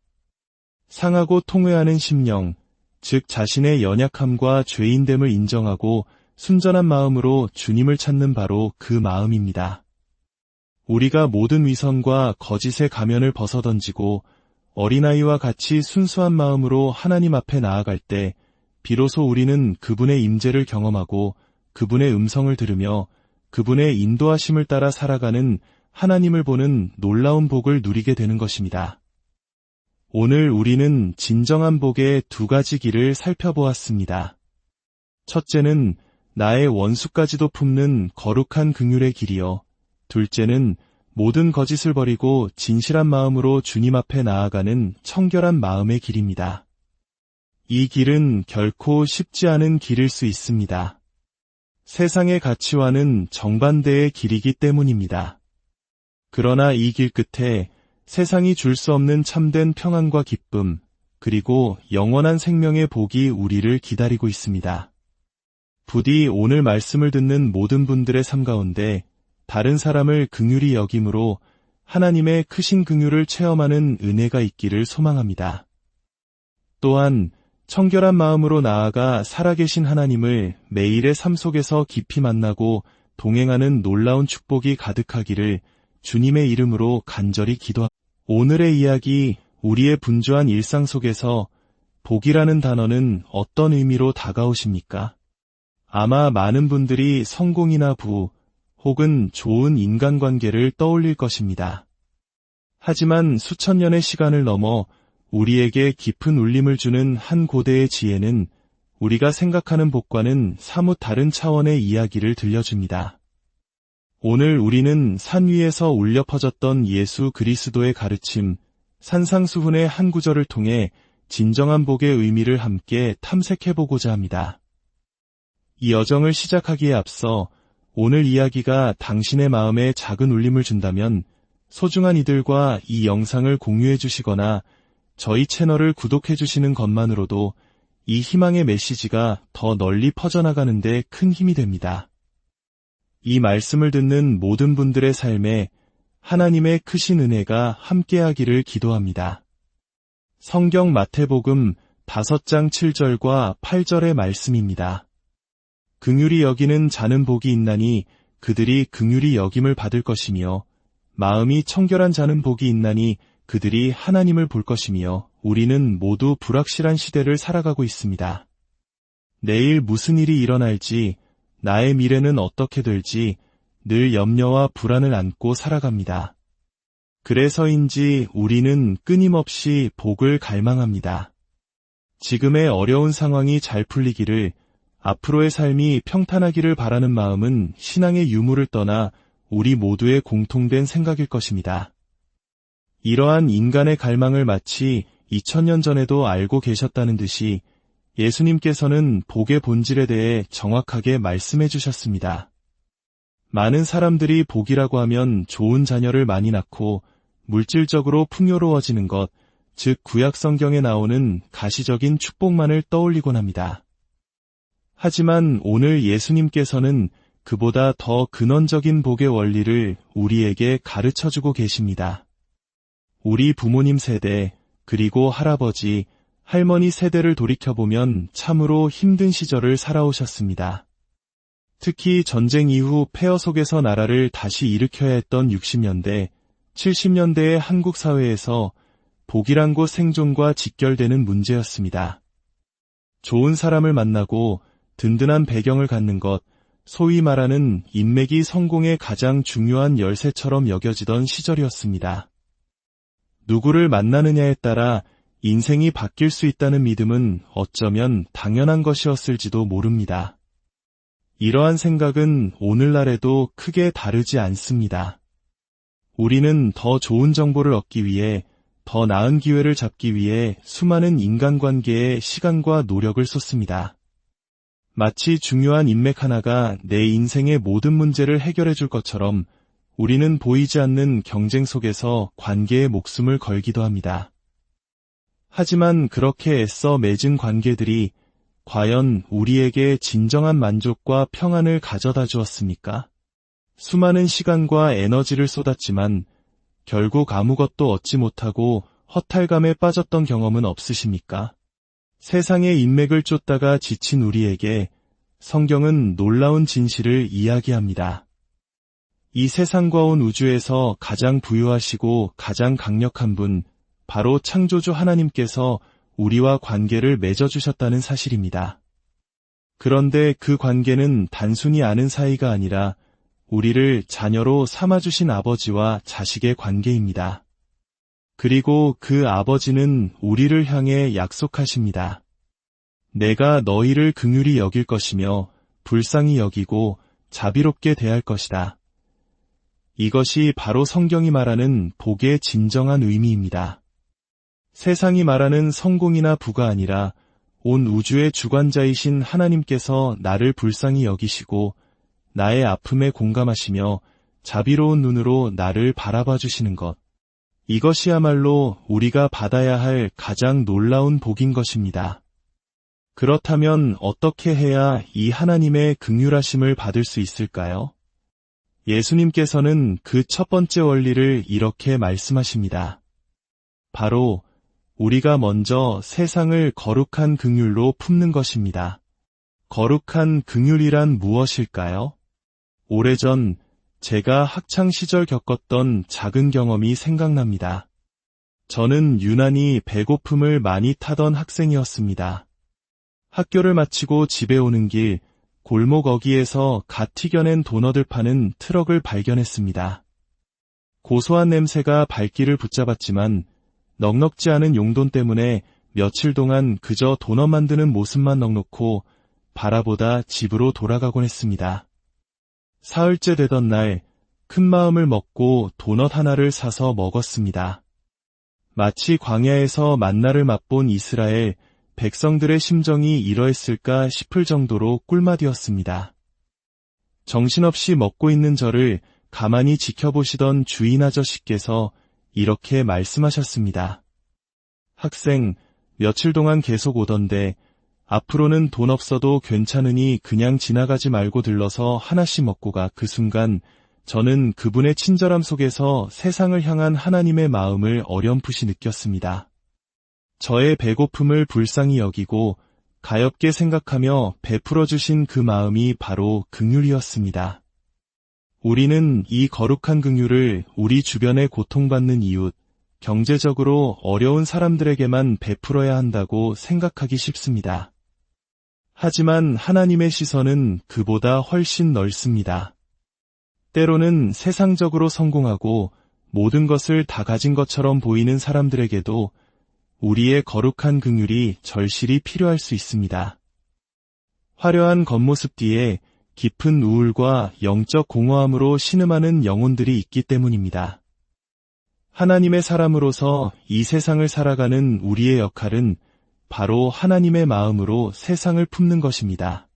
상하고 통회하는 심령, 즉 자신의 연약함과 죄인됨을 인정하고 순전한 마음으로 주님을 찾는 바로 그 마음입니다. 우리가 모든 위선과 거짓의 가면을 벗어던지고 어린아이와 같이 순수한 마음으로 하나님 앞에 나아갈 때 비로소 우리는 그분의 임재를 경험하고 그분의 음성을 들으며 그분의 인도하심을 따라 살아가는 하나님을 보는 놀라운 복을 누리게 되는 것입니다. 오늘 우리는 진정한 복의 두 가지 길을 살펴보았습니다. 첫째는 나의 원수까지도 품는 거룩한 긍휼의 길이요. 둘째는 모든 거짓을 버리고 진실한 마음으로 주님 앞에 나아가는 청결한 마음의 길입니다. 이 길은 결코 쉽지 않은 길일 수 있습니다. 세상의 가치와는 정반대의 길이기 때문입니다. 그러나 이 길 끝에 세상이 줄 수 없는 참된 평안과 기쁨, 그리고 영원한 생명의 복이 우리를 기다리고 있습니다. 부디 오늘 말씀을 듣는 모든 분들의 삶 가운데 다른 사람을 긍휼히 여김으로 하나님의 크신 긍휼을 체험하는 은혜가 있기를 소망합니다. 또한 청결한 마음으로 나아가 살아계신 하나님을 매일의 삶 속에서 깊이 만나고 동행하는 놀라운 축복이 가득하기를 주님의 이름으로 간절히 기도합니다. 오늘의 이야기, 우리의 분주한 일상 속에서 복이라는 단어는 어떤 의미로 다가오십니까? 아마 많은 분들이 성공이나 부, 혹은 좋은 인간관계를 떠올릴 것입니다. 하지만 수천 년의 시간을 넘어 우리에게 깊은 울림을 주는 한 고대의 지혜는 우리가 생각하는 복과는 사뭇 다른 차원의 이야기를 들려줍니다. 오늘 우리는 산 위에서 울려 퍼졌던 예수 그리스도의 가르침, 산상수훈의 한 구절을 통해 진정한 복의 의미를 함께 탐색해보고자 합니다. 이 여정을 시작하기에 앞서 오늘 이야기가 당신의 마음에 작은 울림을 준다면 소중한 이들과 이 영상을 공유해 주시거나 저희 채널을 구독해 주시는 것만으로도 이 희망의 메시지가 더 널리 퍼져나가는 데 큰 힘이 됩니다. 이 말씀을 듣는 모든 분들의 삶에 하나님의 크신 은혜가 함께하기를 기도합니다. 성경 마태복음 5장 7절과 8절의 말씀입니다. 긍휼히 여기는 자는 복이 있나니 그들이 긍휼히 여김을 받을 것이며 마음이 청결한 자는 복이 있나니 그들이 하나님을 볼 것이며 우리는 모두 불확실한 시대를 살아가고 있습니다. 내일 무슨 일이 일어날지, 나의 미래는 어떻게 될지 늘 염려와 불안을 안고 살아갑니다. 그래서인지 우리는 끊임없이 복을 갈망합니다. 지금의 어려운 상황이 잘 풀리기를, 앞으로의 삶이 평탄하기를 바라는 마음은 신앙의 유무를 떠나 우리 모두의 공통된 생각일 것입니다. 이러한 인간의 갈망을 마치 2000년 전에도 알고 계셨다는 듯이 예수님께서는 복의 본질에 대해 정확하게 말씀해 주셨습니다. 많은 사람들이 복이라고 하면 좋은 자녀를 많이 낳고 물질적으로 풍요로워지는 것, 즉 구약 성경에 나오는 가시적인 축복만을 떠올리곤 합니다. 하지만 오늘 예수님께서는 그보다 더 근원적인 복의 원리를 우리에게 가르쳐주고 계십니다. 우리 부모님 세대, 그리고 할아버지, 할머니 세대를 돌이켜보면 참으로 힘든 시절을 살아오셨습니다. 특히 전쟁 이후 폐허 속에서 나라를 다시 일으켜야 했던 60년대, 70년대의 한국 사회에서 복이란 곳 생존과 직결되는 문제였습니다. 좋은 사람을 만나고 든든한 배경을 갖는 것, 소위 말하는 인맥이 성공의 가장 중요한 열쇠처럼 여겨지던 시절이었습니다. 누구를 만나느냐에 따라 인생이 바뀔 수 있다는 믿음은 어쩌면 당연한 것이었을지도 모릅니다. 이러한 생각은 오늘날에도 크게 다르지 않습니다. 우리는 더 좋은 정보를 얻기 위해, 더 나은 기회를 잡기 위해 수많은 인간관계에 시간과 노력을 쏟습니다. 마치 중요한 인맥 하나가 내 인생의 모든 문제를 해결해 줄 것처럼 우리는 보이지 않는 경쟁 속에서 관계에 목숨을 걸기도 합니다. 하지만 그렇게 애써 맺은 관계들이 과연 우리에게 진정한 만족과 평안을 가져다 주었습니까? 수많은 시간과 에너지를 쏟았지만 결국 아무것도 얻지 못하고 허탈감에 빠졌던 경험은 없으십니까? 세상의 인맥을 쫓다가 지친 우리에게 성경은 놀라운 진실을 이야기합니다. 이 세상과 온 우주에서 가장 부유하시고 가장 강력한 분, 바로 창조주 하나님께서 우리와 관계를 맺어주셨다는 사실입니다. 그런데 그 관계는 단순히 아는 사이가 아니라 우리를 자녀로 삼아주신 아버지와 자식의 관계입니다. 그리고 그 아버지는 우리를 향해 약속하십니다. 내가 너희를 긍휼히 여길 것이며 불쌍히 여기고 자비롭게 대할 것이다. 이것이 바로 성경이 말하는 복의 진정한 의미입니다. 세상이 말하는 성공이나 부가 아니라 온 우주의 주관자이신 하나님께서 나를 불쌍히 여기시고 나의 아픔에 공감하시며 자비로운 눈으로 나를 바라봐 주시는 것. 이것이야말로 우리가 받아야 할 가장 놀라운 복인 것입니다. 그렇다면 어떻게 해야 이 하나님의 긍휼하심을 받을 수 있을까요? 예수님께서는 그 첫 번째 원리를 이렇게 말씀하십니다. 바로 우리가 먼저 세상을 거룩한 긍휼로 품는 것입니다. 거룩한 긍휼이란 무엇일까요? 오래전 제가 학창시절 겪었던 작은 경험이 생각납니다. 저는 유난히 배고픔을 많이 타던 학생이었습니다. 학교를 마치고 집에 오는 길, 골목 어귀에서 갓 튀겨낸 도넛을 파는 트럭을 발견했습니다. 고소한 냄새가 발길을 붙잡았지만 넉넉지 않은 용돈 때문에 며칠 동안 그저 도넛 만드는 모습만 넉놓고 바라보다 집으로 돌아가곤 했습니다. 사흘째 되던 날, 큰 마음을 먹고 도넛 하나를 사서 먹었습니다. 마치 광야에서 만나를 맛본 이스라엘 백성들의 심정이 이러했을까 싶을 정도로 꿀맛이었습니다. 정신없이 먹고 있는 저를 가만히 지켜보시던 주인 아저씨께서 이렇게 말씀하셨습니다. 학생, 며칠 동안 계속 오던데 앞으로는 돈 없어도 괜찮으니 그냥 지나가지 말고 들러서 하나씩 먹고 가. 그 순간 저는 그분의 친절함 속에서 세상을 향한 하나님의 마음을 어렴풋이 느꼈습니다. 저의 배고픔을 불쌍히 여기고 가엾게 생각하며 베풀어 주신 그 마음이 바로 긍휼이었습니다. 우리는 이 거룩한 긍휼을 우리 주변에 고통받는 이웃, 경제적으로 어려운 사람들에게만 베풀어야 한다고 생각하기 쉽습니다. 하지만 하나님의 시선은 그보다 훨씬 넓습니다. 때로는 세상적으로 성공하고 모든 것을 다 가진 것처럼 보이는 사람들에게도 우리의 거룩한 긍휼이 절실히 필요할 수 있습니다. 화려한 겉모습 뒤에 깊은 우울과 영적 공허함으로 신음하는 영혼들이 있기 때문입니다. 하나님의 사람으로서 이 세상을 살아가는 우리의 역할은 바로 하나님의 마음으로 세상을 품는 것입니다.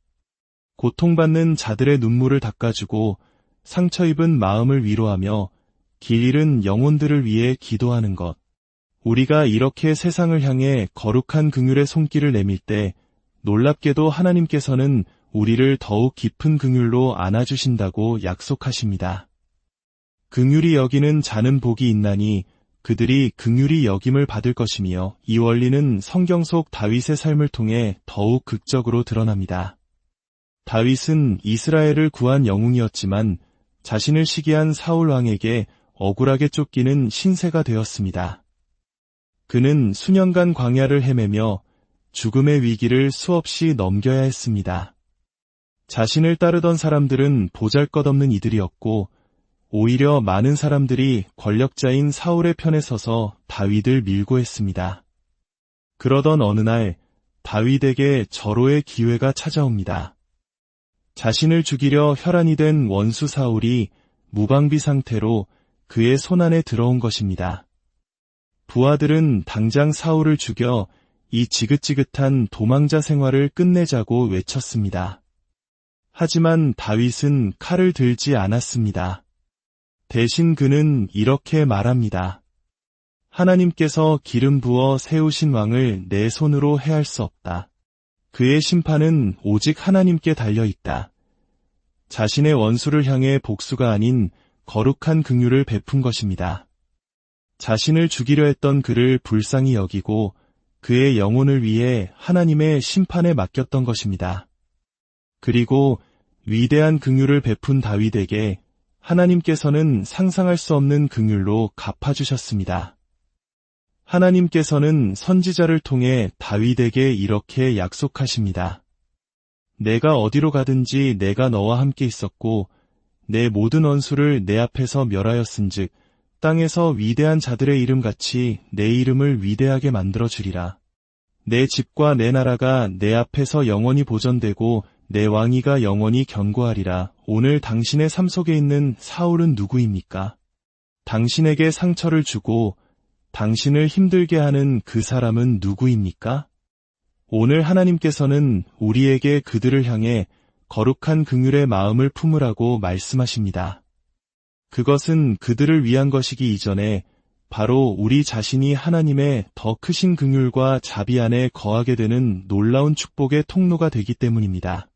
고통받는 자들의 눈물을 닦아주고 상처 입은 마음을 위로하며 길 잃은 영혼들을 위해 기도하는 것. 우리가 이렇게 세상을 향해 거룩한 긍휼의 손길을 내밀 때 놀랍게도 하나님께서는 우리를 더욱 깊은 긍휼로 안아주신다고 약속하십니다. 긍휼히 여기는 자는 복이 있나니 그들이 긍휼히 여김을 받을 것이며, 이 원리는 성경 속 다윗의 삶을 통해 더욱 극적으로 드러납니다. 다윗은 이스라엘을 구한 영웅이었지만 자신을 시기한 사울 왕에게 억울하게 쫓기는 신세가 되었습니다. 그는 수년간 광야를 헤매며 죽음의 위기를 수없이 넘겨야 했습니다. 자신을 따르던 사람들은 보잘것없는 이들이었고 오히려 많은 사람들이 권력자인 사울의 편에 서서 다윗을 밀고 했습니다. 그러던 어느 날 다윗에게 절호의 기회가 찾아옵니다. 자신을 죽이려 혈안이 된 원수 사울이 무방비 상태로 그의 손안에 들어온 것입니다. 부하들은 당장 사울을 죽여 이 지긋지긋한 도망자 생활을 끝내자고 외쳤습니다. 하지만 다윗은 칼을 들지 않았습니다. 대신 그는 이렇게 말합니다. 하나님께서 기름 부어 세우신 왕을 내 손으로 해할 수 없다. 그의 심판은 오직 하나님께 달려있다. 자신의 원수를 향해 복수가 아닌 거룩한 긍휼을 베푼 것입니다. 자신을 죽이려 했던 그를 불쌍히 여기고 그의 영혼을 위해 하나님의 심판에 맡겼던 것입니다. 그리고 위대한 긍휼을 베푼 다윗에게 하나님께서는 상상할 수 없는 긍휼로 갚아주셨습니다. 하나님께서는 선지자를 통해 다윗에게 이렇게 약속하십니다. 내가 어디로 가든지 내가 너와 함께 있었고 내 모든 원수를 내 앞에서 멸하였은즉 땅에서 위대한 자들의 이름같이 내 이름을 위대하게 만들어 주리라. 내 집과 내 나라가 내 앞에서 영원히 보존되고 내 왕위가 영원히 견고하리라. 오늘 당신의 삶 속에 있는 사울은 누구입니까? 당신에게 상처를 주고 당신을 힘들게 하는 그 사람은 누구입니까? 오늘 하나님께서는 우리에게 그들을 향해 거룩한 긍휼의 마음을 품으라고 말씀하십니다. 그것은 그들을 위한 것이기 이전에 바로 우리 자신이 하나님의 더 크신 긍휼과 자비 안에 거하게 되는 놀라운 축복의 통로가 되기 때문입니다.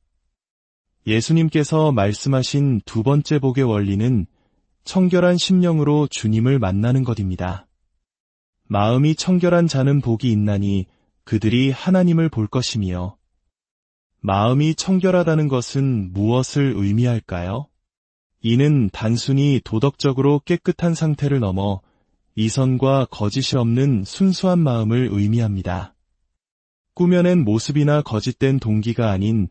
예수님께서 말씀하신 두 번째 복의 원리는 청결한 심령으로 주님을 만나는 것입니다. 마음이 청결한 자는 복이 있나니 그들이 하나님을 볼 것이며, 마음이 청결하다는 것은 무엇을 의미할까요? 이는 단순히 도덕적으로 깨끗한 상태를 넘어 이선과 거짓이 없는 순수한 마음을 의미합니다. 꾸며낸 모습이나 거짓된 동기가 아닌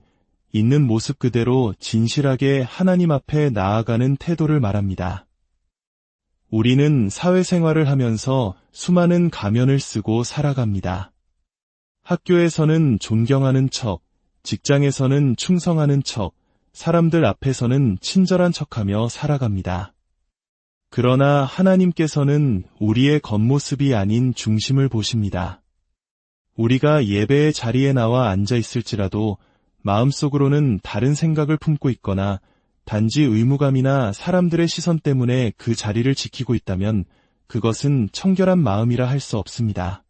있는 모습 그대로 진실하게 하나님 앞에 나아가는 태도를 말합니다. 우리는 사회생활을 하면서 수많은 가면을 쓰고 살아갑니다. 학교에서는 존경하는 척, 직장에서는 충성하는 척, 사람들 앞에서는 친절한 척하며 살아갑니다. 그러나 하나님께서는 우리의 겉모습이 아닌 중심을 보십니다. 우리가 예배의 자리에 나와 앉아 있을지라도 마음속으로는 다른 생각을 품고 있거나 단지 의무감이나 사람들의 시선 때문에 그 자리를 지키고 있다면 그것은 청결한 마음이라 할 수 없습니다.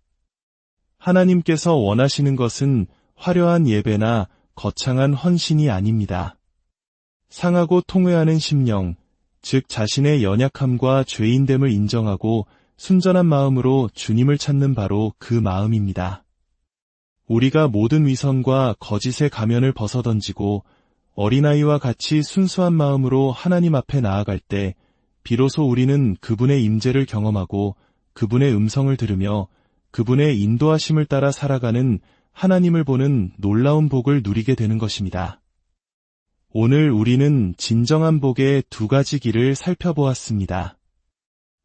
하나님께서 원하시는 것은 화려한 예배나 거창한 헌신이 아닙니다. 상하고 통회하는 심령, 즉 자신의 연약함과 죄인됨을 인정하고 순전한 마음으로 주님을 찾는 바로 그 마음입니다. 우리가 모든 위선과 거짓의 가면을 벗어던지고 어린아이와 같이 순수한 마음으로 하나님 앞에 나아갈 때 비로소 우리는 그분의 임재를 경험하고 그분의 음성을 들으며 그분의 인도하심을 따라 살아가는 하나님을 보는 놀라운 복을 누리게 되는 것입니다. 오늘 우리는 진정한 복의 두 가지 길을 살펴보았습니다.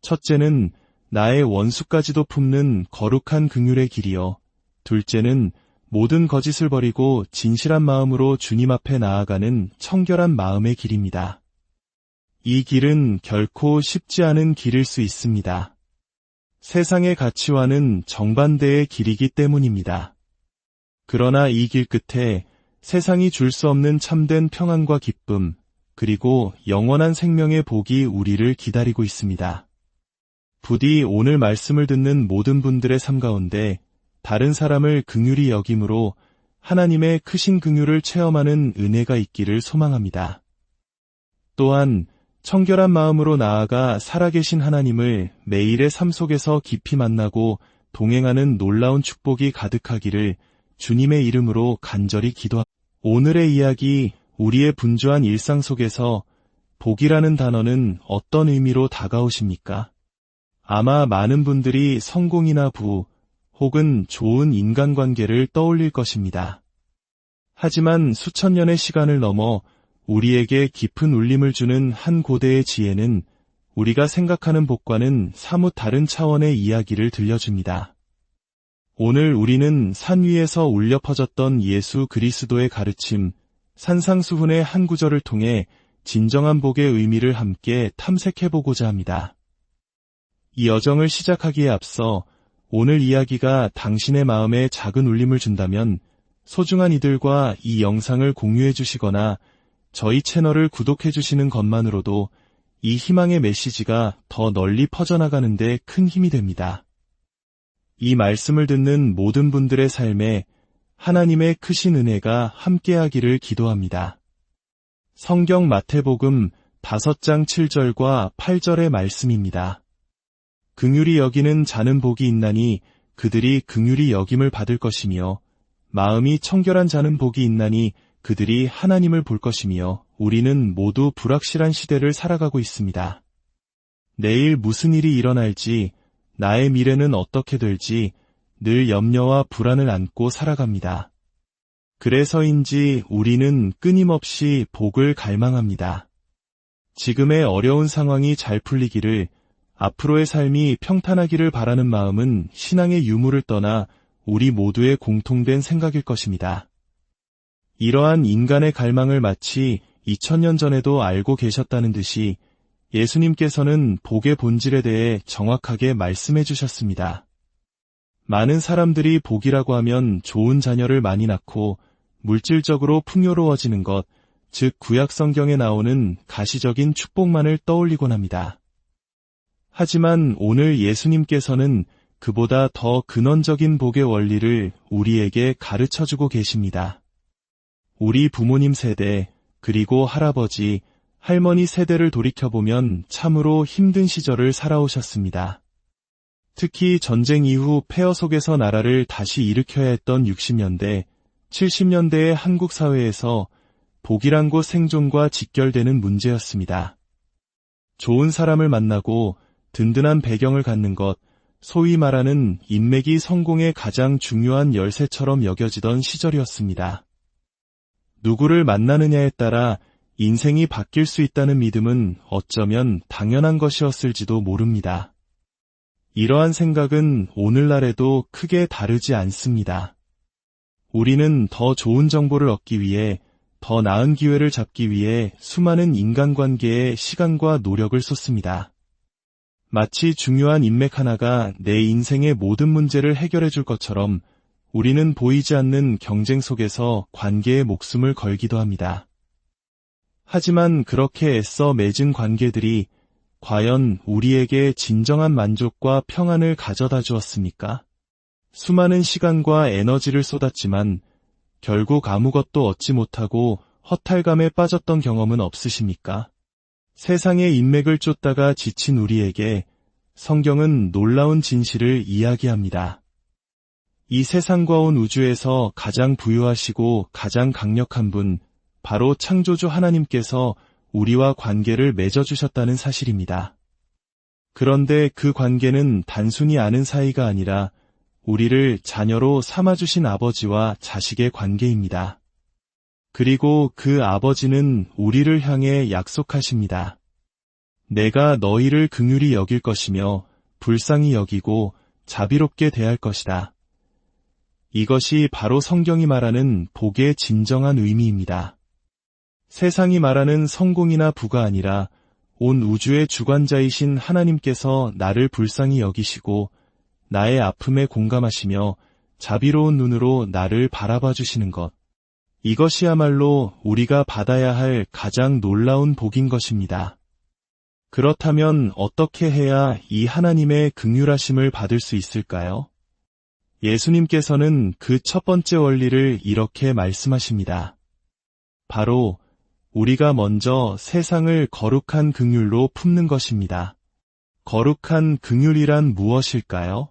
첫째는 나의 원수까지도 품는 거룩한 긍휼의 길이요. 둘째는 모든 거짓을 버리고 진실한 마음으로 주님 앞에 나아가는 청결한 마음의 길입니다. 이 길은 결코 쉽지 않은 길일 수 있습니다. 세상의 가치와는 정반대의 길이기 때문입니다. 그러나 이 길 끝에 세상이 줄 수 없는 참된 평안과 기쁨, 그리고 영원한 생명의 복이 우리를 기다리고 있습니다. 부디 오늘 말씀을 듣는 모든 분들의 삶 가운데 다른 사람을 긍휼히 여김으로 하나님의 크신 긍휼을 체험하는 은혜가 있기를 소망합니다. 또한 청결한 마음으로 나아가 살아계신 하나님을 매일의 삶 속에서 깊이 만나고 동행하는 놀라운 축복이 가득하기를 주님의 이름으로 간절히 기도합니다. 오늘의 이야기, 우리의 분주한 일상 속에서 복이라는 단어는 어떤 의미로 다가오십니까? 아마 많은 분들이 성공이나 부, 혹은 좋은 인간관계를 떠올릴 것입니다. 하지만 수천 년의 시간을 넘어 우리에게 깊은 울림을 주는 한 고대의 지혜는 우리가 생각하는 복과는 사뭇 다른 차원의 이야기를 들려줍니다. 오늘 우리는 산 위에서 울려 퍼졌던 예수 그리스도의 가르침, 산상수훈의 한 구절을 통해 진정한 복의 의미를 함께 탐색해보고자 합니다. 이 여정을 시작하기에 앞서 오늘 이야기가 당신의 마음에 작은 울림을 준다면 소중한 이들과 이 영상을 공유해 주시거나 저희 채널을 구독해 주시는 것만으로도 이 희망의 메시지가 더 널리 퍼져나가는 데 큰 힘이 됩니다. 이 말씀을 듣는 모든 분들의 삶에 하나님의 크신 은혜가 함께하기를 기도합니다. 성경 마태복음 5장 7절과 8절의 말씀입니다. 긍휼히 여기는 자는 복이 있나니 그들이 긍휼히 여김을 받을 것이며 마음이 청결한 자는 복이 있나니 그들이 하나님을 볼 것이며 우리는 모두 불확실한 시대를 살아가고 있습니다. 내일 무슨 일이 일어날지, 나의 미래는 어떻게 될지 늘 염려와 불안을 안고 살아갑니다. 그래서인지 우리는 끊임없이 복을 갈망합니다. 지금의 어려운 상황이 잘 풀리기를, 앞으로의 삶이 평탄하기를 바라는 마음은 신앙의 유무를 떠나 우리 모두의 공통된 생각일 것입니다. 이러한 인간의 갈망을 마치 2000년 전에도 알고 계셨다는 듯이 예수님께서는 복의 본질에 대해 정확하게 말씀해 주셨습니다. 많은 사람들이 복이라고 하면 좋은 자녀를 많이 낳고 물질적으로 풍요로워지는 것, 즉 구약 성경에 나오는 가시적인 축복만을 떠올리곤 합니다. 하지만 오늘 예수님께서는 그보다 더 근원적인 복의 원리를 우리에게 가르쳐주고 계십니다. 우리 부모님 세대, 그리고 할아버지, 할머니 세대를 돌이켜보면 참으로 힘든 시절을 살아오셨습니다. 특히 전쟁 이후 폐허 속에서 나라를 다시 일으켜야 했던 60년대, 70년대의 한국 사회에서 복이란 곳 생존과 직결되는 문제였습니다. 좋은 사람을 만나고 든든한 배경을 갖는 것, 소위 말하는 인맥이 성공의 가장 중요한 열쇠처럼 여겨지던 시절이었습니다. 누구를 만나느냐에 따라 인생이 바뀔 수 있다는 믿음은 어쩌면 당연한 것이었을지도 모릅니다. 이러한 생각은 오늘날에도 크게 다르지 않습니다. 우리는 더 좋은 정보를 얻기 위해, 더 나은 기회를 잡기 위해 수많은 인간관계에 시간과 노력을 쏟습니다. 마치 중요한 인맥 하나가 내 인생의 모든 문제를 해결해 줄 것처럼 우리는 보이지 않는 경쟁 속에서 관계에 목숨을 걸기도 합니다. 하지만 그렇게 애써 맺은 관계들이 과연 우리에게 진정한 만족과 평안을 가져다 주었습니까? 수많은 시간과 에너지를 쏟았지만 결국 아무것도 얻지 못하고 허탈감에 빠졌던 경험은 없으십니까? 세상의 인맥을 쫓다가 지친 우리에게 성경은 놀라운 진실을 이야기합니다. 이 세상과 온 우주에서 가장 부유하시고 가장 강력한 분, 바로 창조주 하나님께서 우리와 관계를 맺어주셨다는 사실입니다. 그런데 그 관계는 단순히 아는 사이가 아니라 우리를 자녀로 삼아주신 아버지와 자식의 관계입니다. 그리고 그 아버지는 우리를 향해 약속하십니다. 내가 너희를 긍휼히 여길 것이며 불쌍히 여기고 자비롭게 대할 것이다. 이것이 바로 성경이 말하는 복의 진정한 의미입니다. 세상이 말하는 성공이나 부가 아니라 온 우주의 주관자이신 하나님께서 나를 불쌍히 여기시고 나의 아픔에 공감하시며 자비로운 눈으로 나를 바라봐 주시는 것. 이것이야말로 우리가 받아야 할 가장 놀라운 복인 것입니다. 그렇다면 어떻게 해야 이 하나님의 긍휼하심을 받을 수 있을까요? 예수님께서는 그 첫 번째 원리를 이렇게 말씀하십니다. 바로 우리가 먼저 세상을 거룩한 긍휼로 품는 것입니다. 거룩한 긍휼이란 무엇일까요?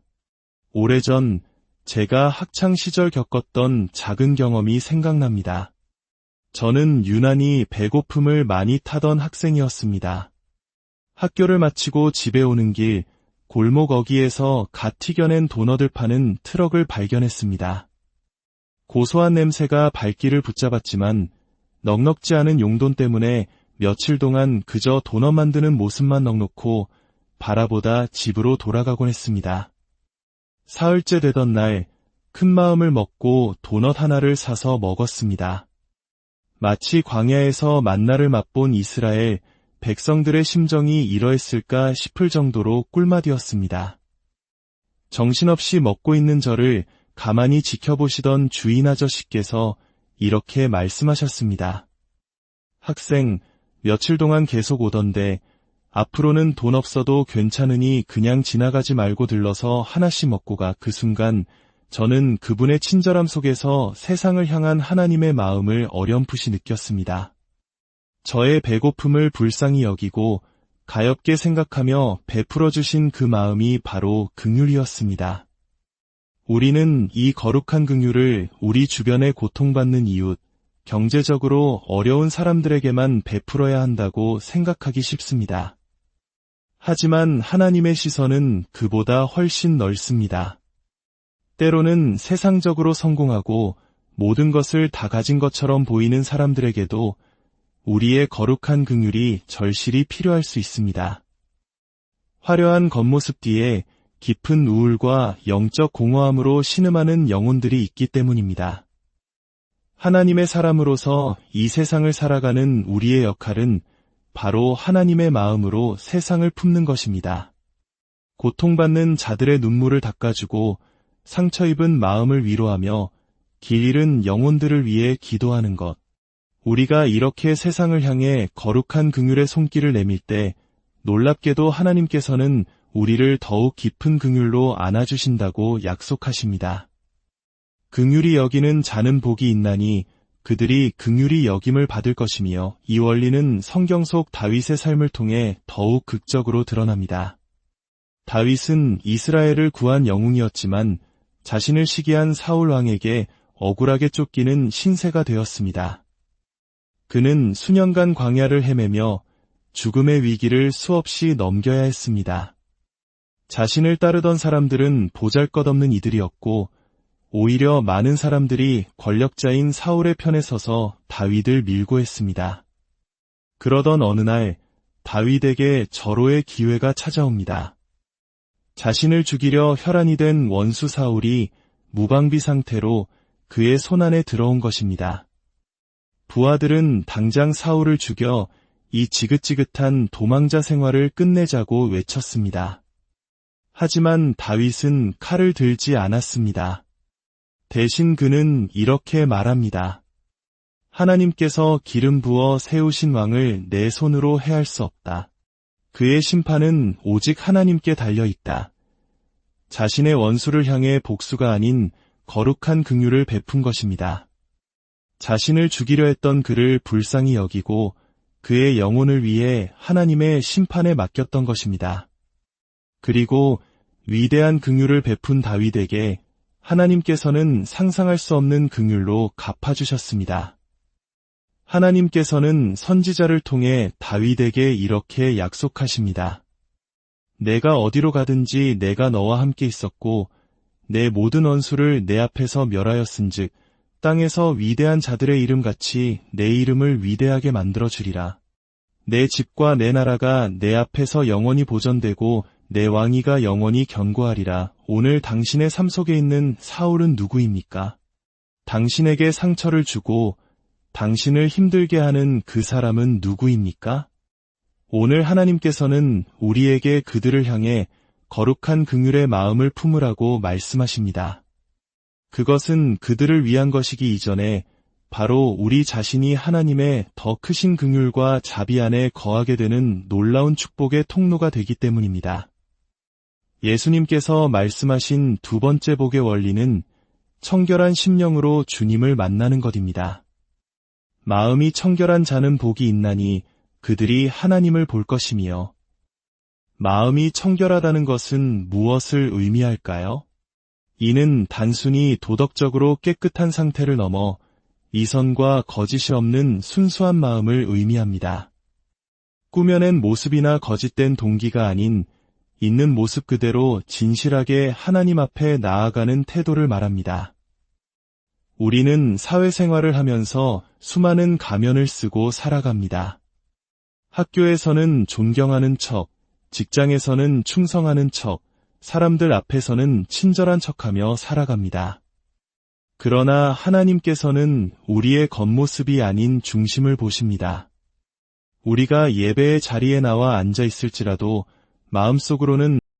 오래전 제가 학창시절 겪었던 작은 경험이 생각납니다. 저는 유난히 배고픔을 많이 타던 학생이었습니다. 학교를 마치고 집에 오는 길, 골목 어귀에서 갓 튀겨낸 도넛을 파는 트럭을 발견했습니다. 고소한 냄새가 발길을 붙잡았지만 넉넉지 않은 용돈 때문에 며칠 동안 그저 도넛 만드는 모습만 넉놓고 바라보다 집으로 돌아가곤 했습니다. 사흘째 되던 날, 큰 마음을 먹고 도넛 하나를 사서 먹었습니다. 마치 광야에서 만나를 맛본 이스라엘 백성들의 심정이 이러했을까 싶을 정도로 꿀맛이었습니다. 정신없이 먹고 있는 저를 가만히 지켜보시던 주인 아저씨께서 이렇게 말씀하셨습니다. 학생, 며칠 동안 계속 오던데 앞으로는 돈 없어도 괜찮으니 그냥 지나가지 말고 들러서 하나씩 먹고 가. 그 순간 저는 그분의 친절함 속에서 세상을 향한 하나님의 마음을 어렴풋이 느꼈습니다. 저의 배고픔을 불쌍히 여기고 가엾게 생각하며 베풀어 주신 그 마음이 바로 긍휼이었습니다. 우리는 이 거룩한 긍휼을 우리 주변에 고통받는 이웃, 경제적으로 어려운 사람들에게만 베풀어야 한다고 생각하기 쉽습니다. 하지만 하나님의 시선은 그보다 훨씬 넓습니다. 때로는 세상적으로 성공하고 모든 것을 다 가진 것처럼 보이는 사람들에게도 우리의 거룩한 긍휼이 절실히 필요할 수 있습니다. 화려한 겉모습 뒤에 깊은 우울과 영적 공허함으로 신음하는 영혼들이 있기 때문입니다. 하나님의 사람으로서 이 세상을 살아가는 우리의 역할은 바로 하나님의 마음으로 세상을 품는 것입니다. 고통받는 자들의 눈물을 닦아주고 상처 입은 마음을 위로하며 길 잃은 영혼들을 위해 기도하는 것. 우리가 이렇게 세상을 향해 거룩한 긍휼의 손길을 내밀 때 놀랍게도 하나님께서는 우리를 더욱 깊은 긍휼로 안아주신다고 약속하십니다. 긍휼히 여기는 자는 복이 있나니 그들이 긍휼히 여김을 받을 것이며, 이 원리는 성경 속 다윗의 삶을 통해 더욱 극적으로 드러납니다. 다윗은 이스라엘을 구한 영웅이었지만 자신을 시기한 사울 왕에게 억울하게 쫓기는 신세가 되었습니다. 그는 수년간 광야를 헤매며 죽음의 위기를 수없이 넘겨야 했습니다. 자신을 따르던 사람들은 보잘것없는 이들이었고 오히려 많은 사람들이 권력자인 사울의 편에 서서 다윗을 밀고 했습니다. 그러던 어느 날 다윗에게 절호의 기회가 찾아옵니다. 자신을 죽이려 혈안이 된 원수 사울이 무방비 상태로 그의 손안에 들어온 것입니다. 부하들은 당장 사울을 죽여 이 지긋지긋한 도망자 생활을 끝내자고 외쳤습니다. 하지만 다윗은 칼을 들지 않았습니다. 대신 그는 이렇게 말합니다. 하나님께서 기름 부어 세우신 왕을 내 손으로 해할 수 없다. 그의 심판은 오직 하나님께 달려 있다. 자신의 원수를 향해 복수가 아닌 거룩한 긍휼을 베푼 것입니다. 자신을 죽이려 했던 그를 불쌍히 여기고 그의 영혼을 위해 하나님의 심판에 맡겼던 것입니다. 그리고 위대한 긍휼을 베푼 다윗에게 하나님께서는 상상할 수 없는 긍휼로 갚아주셨습니다. 하나님께서는 선지자를 통해 다윗에게 이렇게 약속하십니다. 내가 어디로 가든지 내가 너와 함께 있었고 내 모든 원수를 내 앞에서 멸하였은즉 땅에서 위대한 자들의 이름같이 내 이름을 위대하게 만들어주리라. 내 집과 내 나라가 내 앞에서 영원히 보존되고 내 왕위가 영원히 견고하리라. 오늘 당신의 삶 속에 있는 사울은 누구입니까? 당신에게 상처를 주고 당신을 힘들게 하는 그 사람은 누구입니까? 오늘 하나님께서는 우리에게 그들을 향해 거룩한 긍휼의 마음을 품으라고 말씀하십니다. 그것은 그들을 위한 것이기 이전에 바로 우리 자신이 하나님의 더 크신 긍휼과 자비 안에 거하게 되는 놀라운 축복의 통로가 되기 때문입니다. 예수님께서 말씀하신 두 번째 복의 원리는 청결한 심령으로 주님을 만나는 것입니다. 마음이 청결한 자는 복이 있나니 그들이 하나님을 볼 것이며, 마음이 청결하다는 것은 무엇을 의미할까요? 이는 단순히 도덕적으로 깨끗한 상태를 넘어 이선과 거짓이 없는 순수한 마음을 의미합니다. 꾸며낸 모습이나 거짓된 동기가 아닌 있는 모습 그대로 진실하게 하나님 앞에 나아가는 태도를 말합니다. 우리는 사회생활을 하면서 수많은 가면을 쓰고 살아갑니다. 학교에서는 존경하는 척, 직장에서는 충성하는 척, 사람들 앞에서는 친절한 척하며 살아갑니다. 그러나 하나님께서는 우리의 겉모습이 아닌 중심을 보십니다. 우리가 예배의 자리에 나와 앉아 있을지라도 마음속으로는